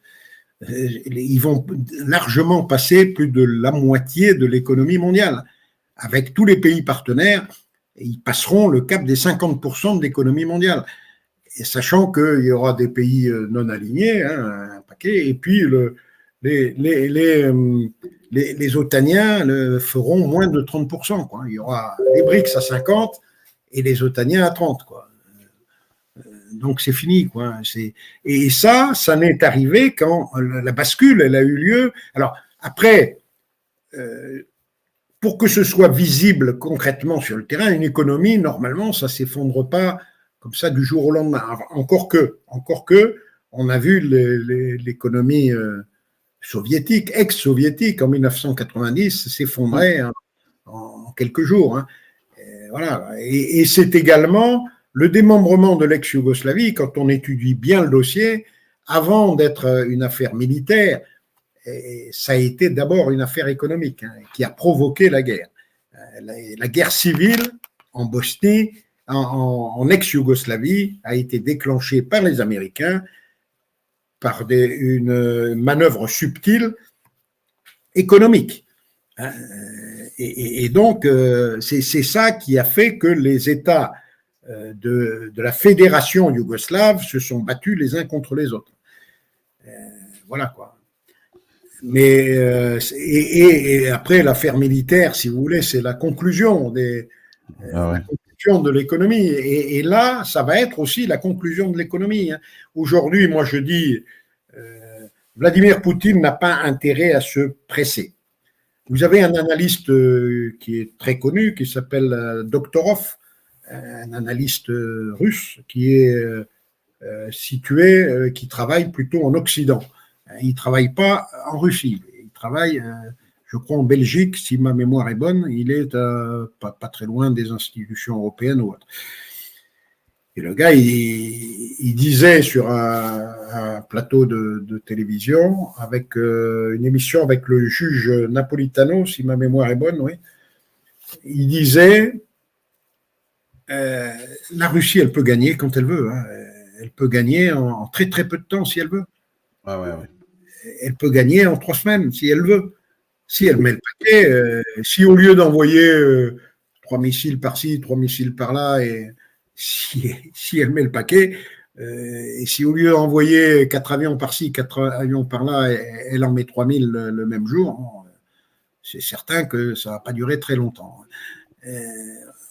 Ils vont largement passer plus de la moitié de l'économie mondiale. Avec tous les pays partenaires, ils passeront le cap des 50% de l'économie mondiale. Et sachant qu'il y aura des pays non alignés, un paquet, et puis les otaniens feront moins de 30%. Quoi. Il y aura les BRICS à 50% et les otaniens à 30%. Quoi. Donc c'est fini, quoi. Et ça n'est arrivé quand la bascule, elle a eu lieu. Alors après, pour que ce soit visible concrètement sur le terrain, une économie, normalement, ça s'effondre pas comme ça du jour au lendemain. Encore que, on a vu l'économie soviétique, ex-soviétique, en 1990, s'effondrer en quelques jours. Hein. Voilà. Et c'est également le démembrement de l'ex-Yougoslavie, quand on étudie bien le dossier, avant d'être une affaire militaire, ça a été d'abord une affaire économique qui a provoqué la guerre. La guerre civile en Bosnie, en ex-Yougoslavie, a été déclenchée par les Américains par une manœuvre subtile économique. Et donc, c'est ça qui a fait que les États de la fédération yougoslave se sont battus les uns contre les autres. Voilà quoi. Mais et après l'affaire militaire, si vous voulez, c'est la conclusion la conclusion de l'économie. Et là, ça va être aussi la conclusion de l'économie. Aujourd'hui, moi je dis, Vladimir Poutine n'a pas intérêt à se presser. Vous avez un analyste qui est très connu, qui s'appelle Doktorov, un analyste russe qui est situé, qui travaille plutôt en Occident. Il ne travaille pas en Russie. Il travaille, je crois, en Belgique, si ma mémoire est bonne. Il est pas très loin des institutions européennes ou autres. Et le gars, il disait sur un plateau de télévision, avec une émission avec le juge Napolitano, si ma mémoire est bonne, oui. Il disait la Russie, elle peut gagner quand elle veut. Elle peut gagner en très très peu de temps si elle veut. Ouais. Elle peut gagner en 3 semaines si elle veut. Si elle met le paquet, si au lieu d'envoyer 3 missiles par-ci, 3 missiles par-là, et si elle met le paquet, et si au lieu d'envoyer 4 avions par-ci, 4 avions par-là, elle en met 3000 le même jour, c'est certain que ça ne va pas durer très longtemps.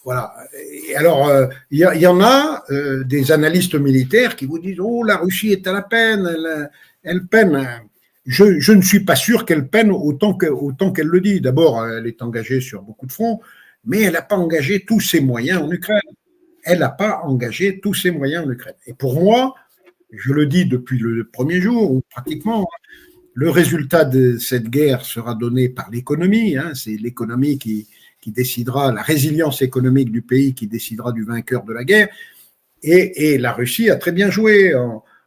Voilà. Et alors, il y en a des analystes militaires qui vous disent oh, la Russie est à la peine, elle peine. Je ne suis pas sûr qu'elle peine autant qu'elle le dit. D'abord, elle est engagée sur beaucoup de fronts, mais elle n'a pas engagé tous ses moyens en Ukraine. Elle n'a pas engagé tous ses moyens en Ukraine. Et pour moi, je le dis depuis le premier jour, ou pratiquement, le résultat de cette guerre sera donné par l'économie. Hein, c'est l'économie qui décidera, la résilience économique du pays qui décidera du vainqueur de la guerre. Et la Russie a très bien joué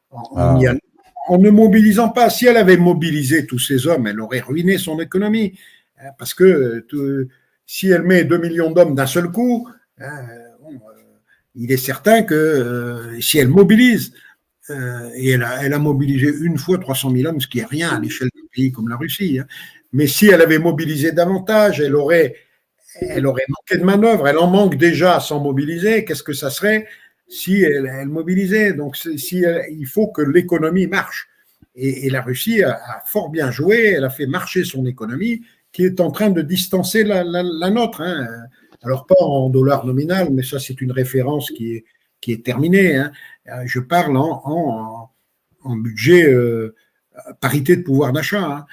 en ne mobilisant pas. Si elle avait mobilisé tous ces hommes, elle aurait ruiné son économie. Parce que si elle met 2 millions d'hommes d'un seul coup, il est certain que si elle mobilise, et elle a mobilisé une fois 300 000 hommes, ce qui est rien à l'échelle d'un pays comme la Russie. Hein. Mais si elle avait mobilisé davantage, elle aurait manqué de manœuvre. Elle en manque déjà sans mobiliser. Qu'est-ce que ça serait si elle mobilisait? Donc, il faut que l'économie marche. Et la Russie a fort bien joué. Elle a fait marcher son économie, qui est en train de distancer la nôtre. Hein. Alors, pas en dollars nominal, mais ça, c'est une référence qui est terminée. Hein. Je parle en budget parité de pouvoir d'achat.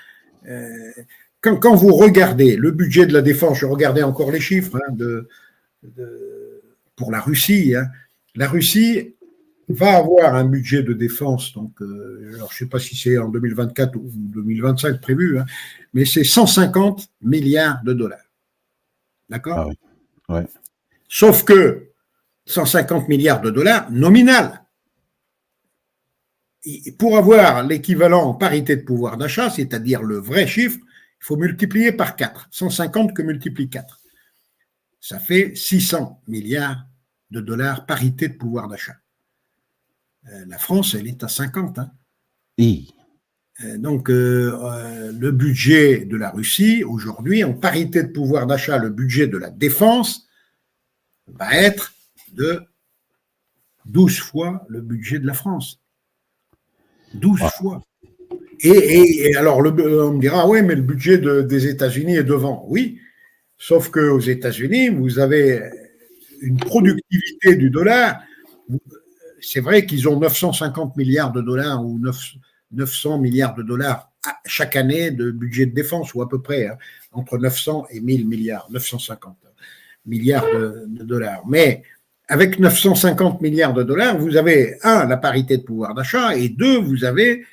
Hein. Quand vous regardez le budget de la défense, je regardais encore les chiffres pour la Russie. Hein. La Russie va avoir un budget de défense, donc alors je ne sais pas si c'est en 2024 ou 2025 prévu, hein, mais c'est 150 milliards de dollars. D'accord? Ah oui. Ouais. Sauf que 150 milliards de dollars nominal. Pour avoir l'équivalent en parité de pouvoir d'achat, c'est-à-dire le vrai chiffre, il faut multiplier par 4. 150 que multiplie 4. Ça fait 600 milliards de dollars parité de pouvoir d'achat. La France, elle est à 50. Hein. Donc, le budget de la Russie, aujourd'hui, en parité de pouvoir d'achat, le budget de la défense va être de 12 fois le budget de la France. 12 fois. Et alors, on me dira, oui, mais le budget des États-Unis est devant. Oui, sauf qu'aux États-Unis, vous avez une productivité du dollar. C'est vrai qu'ils ont 950 milliards de dollars ou 900 milliards de dollars chaque année de budget de défense, ou à peu près, hein, entre 900 et 1000 milliards, 950 milliards de dollars. Mais avec 950 milliards de dollars, vous avez, un, la parité de pouvoir d'achat, et deux, vous avez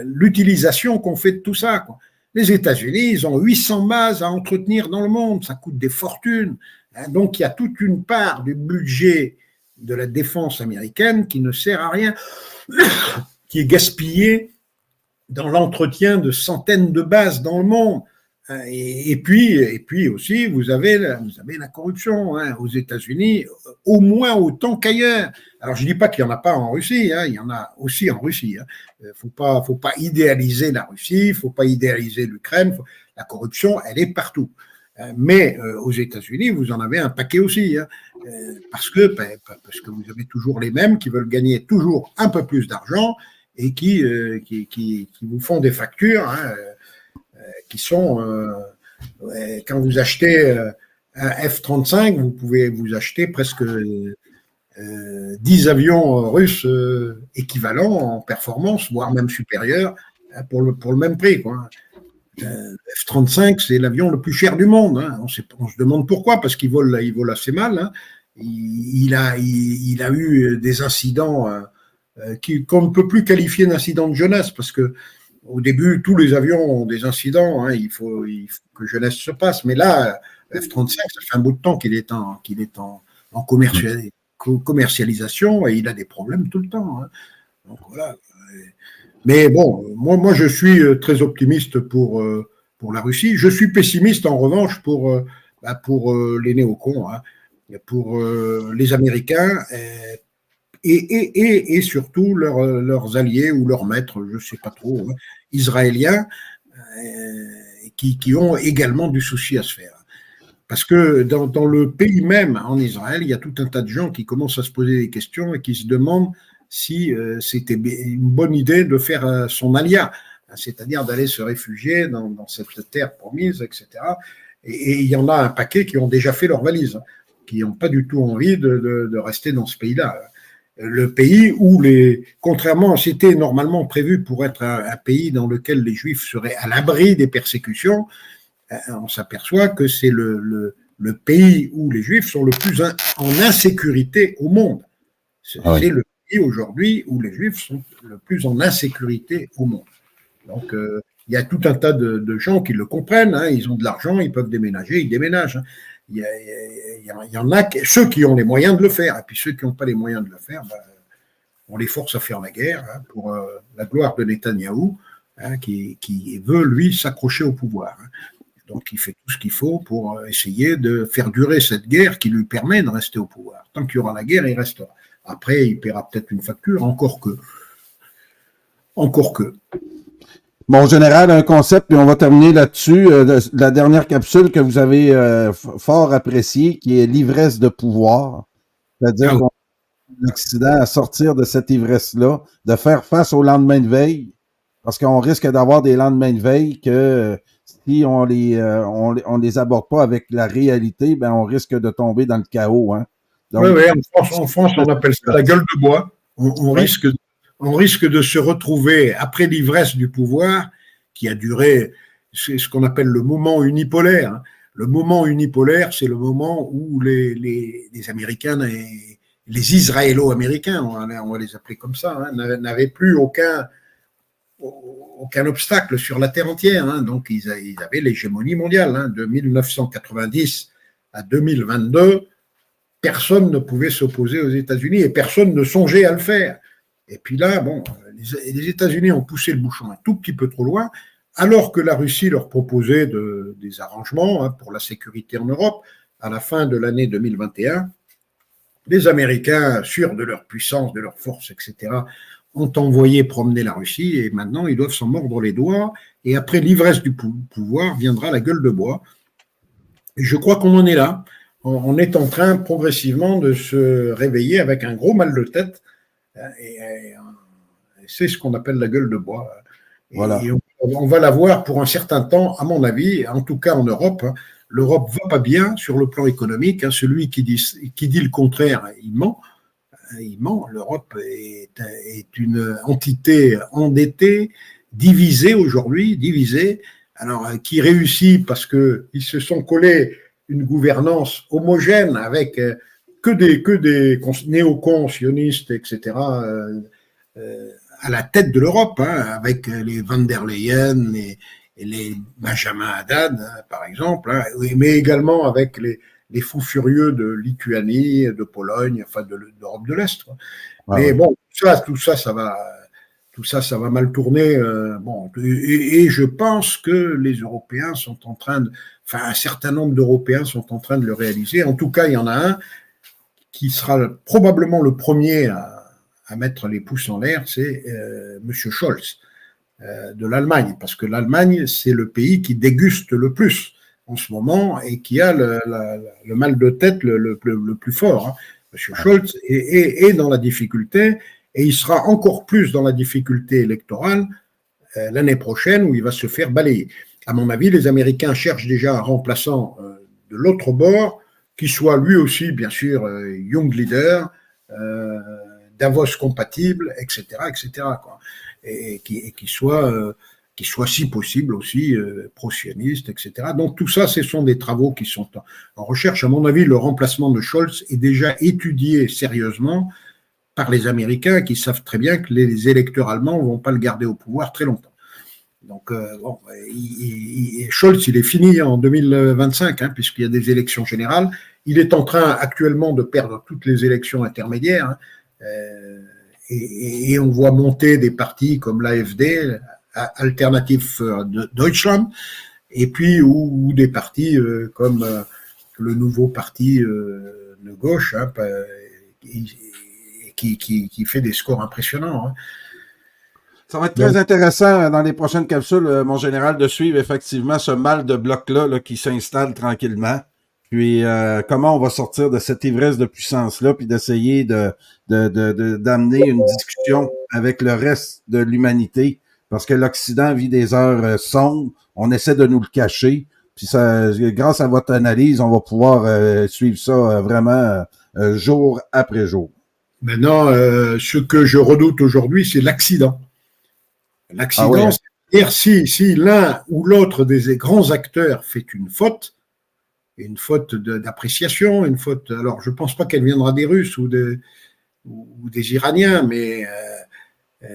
l'utilisation qu'on fait de tout ça. Quoi. Les États-Unis, ils ont 800 bases à entretenir dans le monde, ça coûte des fortunes. Hein, donc, il y a toute une part du budget de la défense américaine qui ne sert à rien, qui est gaspillée dans l'entretien de centaines de bases dans le monde. Et puis aussi, vous avez la corruption hein, aux États-Unis, au moins autant qu'ailleurs. Alors, je ne dis pas qu'il n'y en a pas en Russie, hein, il y en a aussi en Russie. Il ne faut pas idéaliser la Russie, il ne faut pas idéaliser l'Ukraine. La corruption, elle est partout. Mais aux États-Unis, vous en avez un paquet aussi, hein, parce que vous avez toujours les mêmes qui veulent gagner toujours un peu plus d'argent et qui vous font des factures hein, qui sont, quand vous achetez un F-35, vous pouvez vous acheter presque 10 avions russes équivalents en performance, voire même supérieurs, pour le même prix. Quoi. F-35, c'est l'avion le plus cher du monde. Hein. On se demande pourquoi, parce qu'il vole assez mal. Hein. Il a eu des incidents qu'on ne peut plus qualifier d'incidents de jeunesse, parce que au début, tous les avions ont des incidents. Hein. Il faut que jeunesse se passe. Mais là, F-35, ça fait un bout de temps qu'il est en commercialisation et il a des problèmes tout le temps. Hein. Donc voilà. Mais bon, moi je suis très optimiste pour la Russie. Je suis pessimiste en revanche pour les néocons, hein, pour les Américains et surtout leurs alliés ou leurs maîtres, je ne sais pas trop, hein, israéliens, qui ont également du souci à se faire. Parce que dans le pays même, en Israël, il y a tout un tas de gens qui commencent à se poser des questions et qui se demandent si c'était une bonne idée de faire son alia, c'est-à-dire d'aller se réfugier dans cette terre promise, etc. Et il y en a un paquet qui ont déjà fait leur valise, hein, qui n'ont pas du tout envie de rester dans ce pays-là. Le pays où contrairement, c'était normalement prévu pour être un pays dans lequel les Juifs seraient à l'abri des persécutions, on s'aperçoit que c'est le pays où les Juifs sont le plus en insécurité au monde. C'est le pays aujourd'hui où les Juifs sont le plus en insécurité au monde. Donc, il y a tout un tas de gens qui le comprennent. Hein, ils ont de l'argent, ils peuvent déménager, ils déménagent. Hein. Il y en a ceux qui ont les moyens de le faire, et puis ceux qui n'ont pas les moyens de le faire, on les force à faire la guerre, hein, pour la gloire de Netanyahou, hein, qui veut, lui, s'accrocher au pouvoir. Hein. Donc, il fait tout ce qu'il faut pour essayer de faire durer cette guerre qui lui permet de rester au pouvoir. Tant qu'il y aura la guerre, il restera. Après, il paiera peut-être une facture, encore que. Bon, général, un concept, puis on va terminer là-dessus. La dernière capsule que vous avez fort appréciée, qui est l'ivresse de pouvoir. C'est-à-dire qu'on l'Occident à sortir de cette ivresse-là, de faire face au lendemain de veille, parce qu'on risque d'avoir des lendemains de veille que si on les aborde pas avec la réalité, ben on risque de tomber dans le chaos. Hein. Donc, oui, en France, on appelle ça la gueule de bois. On risque de se retrouver après l'ivresse du pouvoir qui a duré, c'est ce qu'on appelle le moment unipolaire. Hein. Le moment unipolaire, c'est le moment où les Américains les Israélo-Américains, on va les appeler comme ça, hein, n'avaient plus aucun obstacle sur la terre entière. Hein. Donc, ils avaient l'hégémonie mondiale. Hein. De 1990 à 2022, personne ne pouvait s'opposer aux États-Unis et personne ne songeait à le faire. Et puis là, bon, les États-Unis ont poussé le bouchon un tout petit peu trop loin, alors que la Russie leur proposait des arrangements, hein, pour la sécurité en Europe à la fin de l'année 2021. Les Américains, sûrs de leur puissance, de leur force, etc., ont envoyé promener la Russie et maintenant ils doivent s'en mordre les doigts. Et après l'ivresse du pouvoir viendra la gueule de bois. Et je crois qu'on en est là. On est en train progressivement de se réveiller avec un gros mal de tête. Et c'est ce qu'on appelle la gueule de bois. Voilà. Et on va la voir pour un certain temps, à mon avis, en tout cas en Europe. L'Europe va pas bien sur le plan économique. Hein. Celui qui dit le contraire, il ment. L'Europe est une entité endettée, divisée aujourd'hui, alors qui réussit parce qu'ils se sont collés une gouvernance homogène avec que des néocons, etc., à la tête de l'Europe, hein, avec les Van der Leyen et les Benjamin Haddad, hein, par exemple, hein, mais également avec les fous furieux de Lituanie, de Pologne, enfin d'Europe de l'Est. Mais bon, tout ça, ça va mal tourner. Bon, et je pense que les Européens sont en train un certain nombre d'Européens sont en train de le réaliser. En tout cas, il y en a un qui sera probablement le premier à mettre les pouces en l'air, c'est M. Scholz de l'Allemagne, parce que l'Allemagne, c'est le pays qui déguste le plus en ce moment et qui a le mal de tête le plus fort. Hein. M. Scholz est dans la difficulté et il sera encore plus dans la difficulté électorale l'année prochaine où il va se faire balayer. À mon avis, les Américains cherchent déjà un remplaçant de l'autre bord qui soit lui aussi, bien sûr, young leader, Davos compatible, etc., quoi. Et qui soit si possible aussi pro-sioniste, etc. Donc tout ça, ce sont des travaux qui sont en recherche. À mon avis, le remplacement de Scholz est déjà étudié sérieusement par les Américains qui savent très bien que les électeurs allemands ne vont pas le garder au pouvoir très longtemps. Donc, Scholz, il est fini en 2025, hein, puisqu'il y a des élections générales. Il est en train actuellement de perdre toutes les élections intermédiaires. Hein, et on voit monter des partis comme l'AfD, Alternative für Deutschland, et puis ou des partis comme le nouveau parti de gauche, hein, qui fait des scores impressionnants. Hein. Ça va être très intéressant dans les prochaines capsules, mon général, de suivre effectivement ce mal de bloc-là qui s'installe tranquillement. Puis comment on va sortir de cette ivresse de puissance-là, puis d'essayer d'amener une discussion avec le reste de l'humanité, parce que l'Occident vit des heures sombres, on essaie de nous le cacher, puis Puis ça, grâce à votre analyse, on va pouvoir suivre ça vraiment jour après jour. Maintenant, ce que je redoute aujourd'hui, c'est l'accident. Ah ouais, L'accident, c'est-à-dire si l'un ou l'autre des grands acteurs fait une faute d'appréciation, une faute. Alors, je ne pense pas qu'elle viendra des Russes ou des Iraniens, mais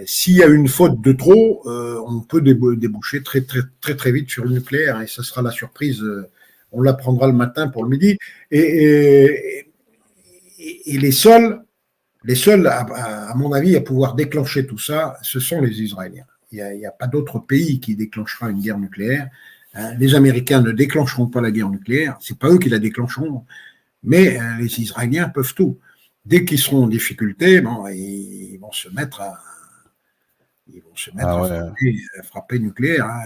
s'il y a une faute de trop, on peut déboucher très, très, très, très vite sur le nucléaire et ça sera la surprise. On l'apprendra le matin pour le midi. Et les seuls, à mon avis, à pouvoir déclencher tout ça, ce sont les Israéliens. Il n'y a pas d'autre pays qui déclenchera une guerre nucléaire. Les Américains ne déclencheront pas la guerre nucléaire. C'est pas eux qui la déclencheront. Mais les Israéliens peuvent tout. Dès qu'ils seront en difficulté, bon, ils vont se mettre à frapper nucléaire. Hein.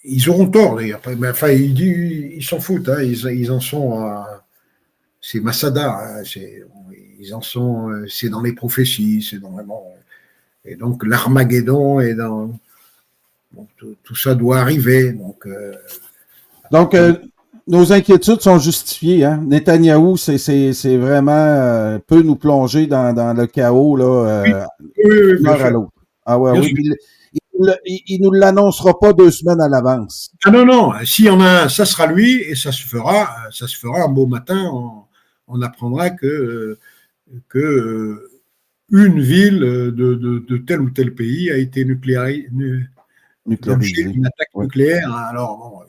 Ils auront tort, d'ailleurs. Enfin, ils s'en foutent. Hein. Ils en sont à... C'est Masada. Hein. Ils en sont... C'est dans les prophéties. C'est dans vraiment... Et donc, l'Armageddon est dans... Bon, tout ça doit arriver. Donc nos inquiétudes sont justifiées. Hein? Netanyahou, c'est vraiment peut nous plonger dans le chaos là, oui, l'heure à l'autre. Ah ouais, bien oui. sûr. Il nous l'annoncera pas 2 semaines à l'avance. Ah non, s'il y en a un, ça sera lui et ça se fera un beau matin. On apprendra que une ville de tel ou tel pays a été l'objet d'une attaque nucléaire. Alors, bon,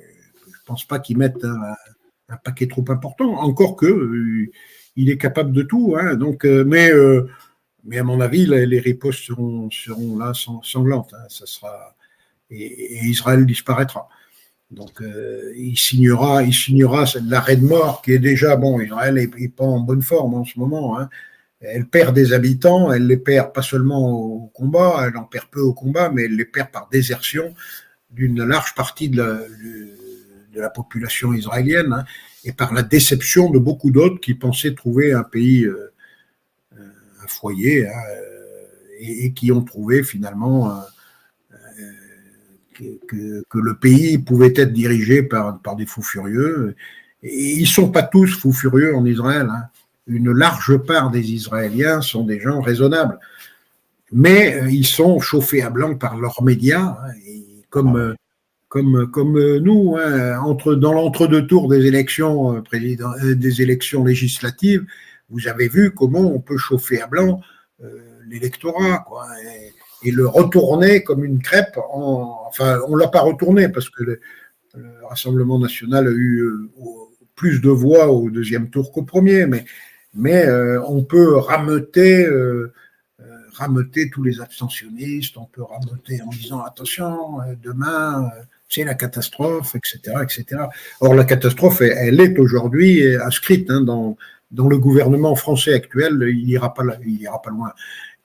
je ne pense pas qu'ils mettent un paquet trop important, encore que il est capable de tout. Hein, donc, mais à mon avis, les ripostes seront là sanglantes. Hein, ça sera, et Israël disparaîtra. Donc, il signera l'arrêt de mort qui est déjà, bon, Israël n'est pas en bonne forme en ce moment. Hein. Elle perd des habitants, elle les perd pas seulement au combat, elle en perd peu au combat, mais elle les perd par désertion d'une large partie de la population israélienne, hein, et par la déception de beaucoup d'autres qui pensaient trouver un pays, un foyer, hein, et qui ont trouvé finalement que le pays pouvait être dirigé par des fous furieux. Et ils ne sont pas tous fous furieux en Israël. Hein. Une large part des Israéliens sont des gens raisonnables. Mais ils sont chauffés à blanc par leurs médias. Hein, et comme nous, hein, dans l'entre-deux tours des élections, des élections législatives, vous avez vu comment on peut chauffer à blanc l'électorat, quoi, et le retourner comme une crêpe. Enfin, on ne l'a pas retourné parce que le Rassemblement national a eu plus de voix au deuxième tour qu'au premier, mais on peut rameuter tous les abstentionnistes, on peut rameuter en disant attention, demain, c'est la catastrophe, etc., etc. Or, la catastrophe, elle est aujourd'hui inscrite hein, dans le gouvernement français actuel, il n'ira pas loin.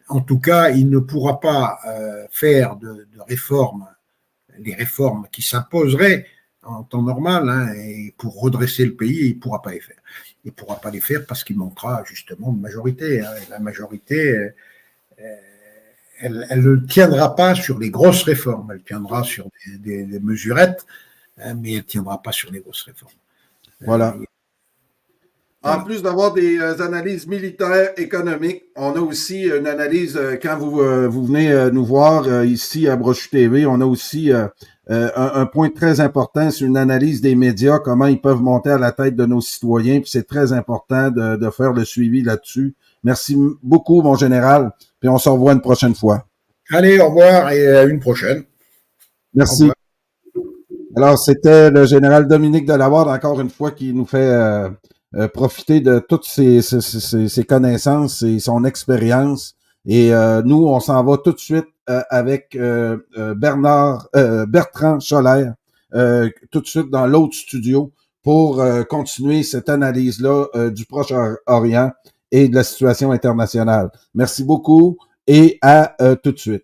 En tout cas, il ne pourra pas faire de réformes, les réformes qui s'imposeraient en temps normal, hein, et pour redresser le pays, il ne pourra pas les faire. Il ne pourra pas les faire parce qu'il manquera justement de majorité. Hein, et la majorité, elle ne tiendra pas sur les grosses réformes, elle tiendra sur des mesurettes, hein, mais elle ne tiendra pas sur les grosses réformes. Voilà. En plus d'avoir des analyses militaires, économiques, on a aussi une analyse, quand vous venez nous voir ici à Brochu TV, on a aussi un point très important, c'est une analyse des médias, comment ils peuvent monter à la tête de nos citoyens, puis c'est très important de faire le suivi là-dessus. Merci beaucoup, mon général, puis on se revoit une prochaine fois. Allez, au revoir et à une prochaine. Merci. Alors, c'était le général Dominique Delaware, encore une fois, qui nous fait profiter de toutes ses connaissances et son expérience. Et nous, on s'en va tout de suite avec Bertrand Scholler, tout de suite dans l'autre studio pour continuer cette analyse-là du Proche-Orient et de la situation internationale. Merci beaucoup et à tout de suite.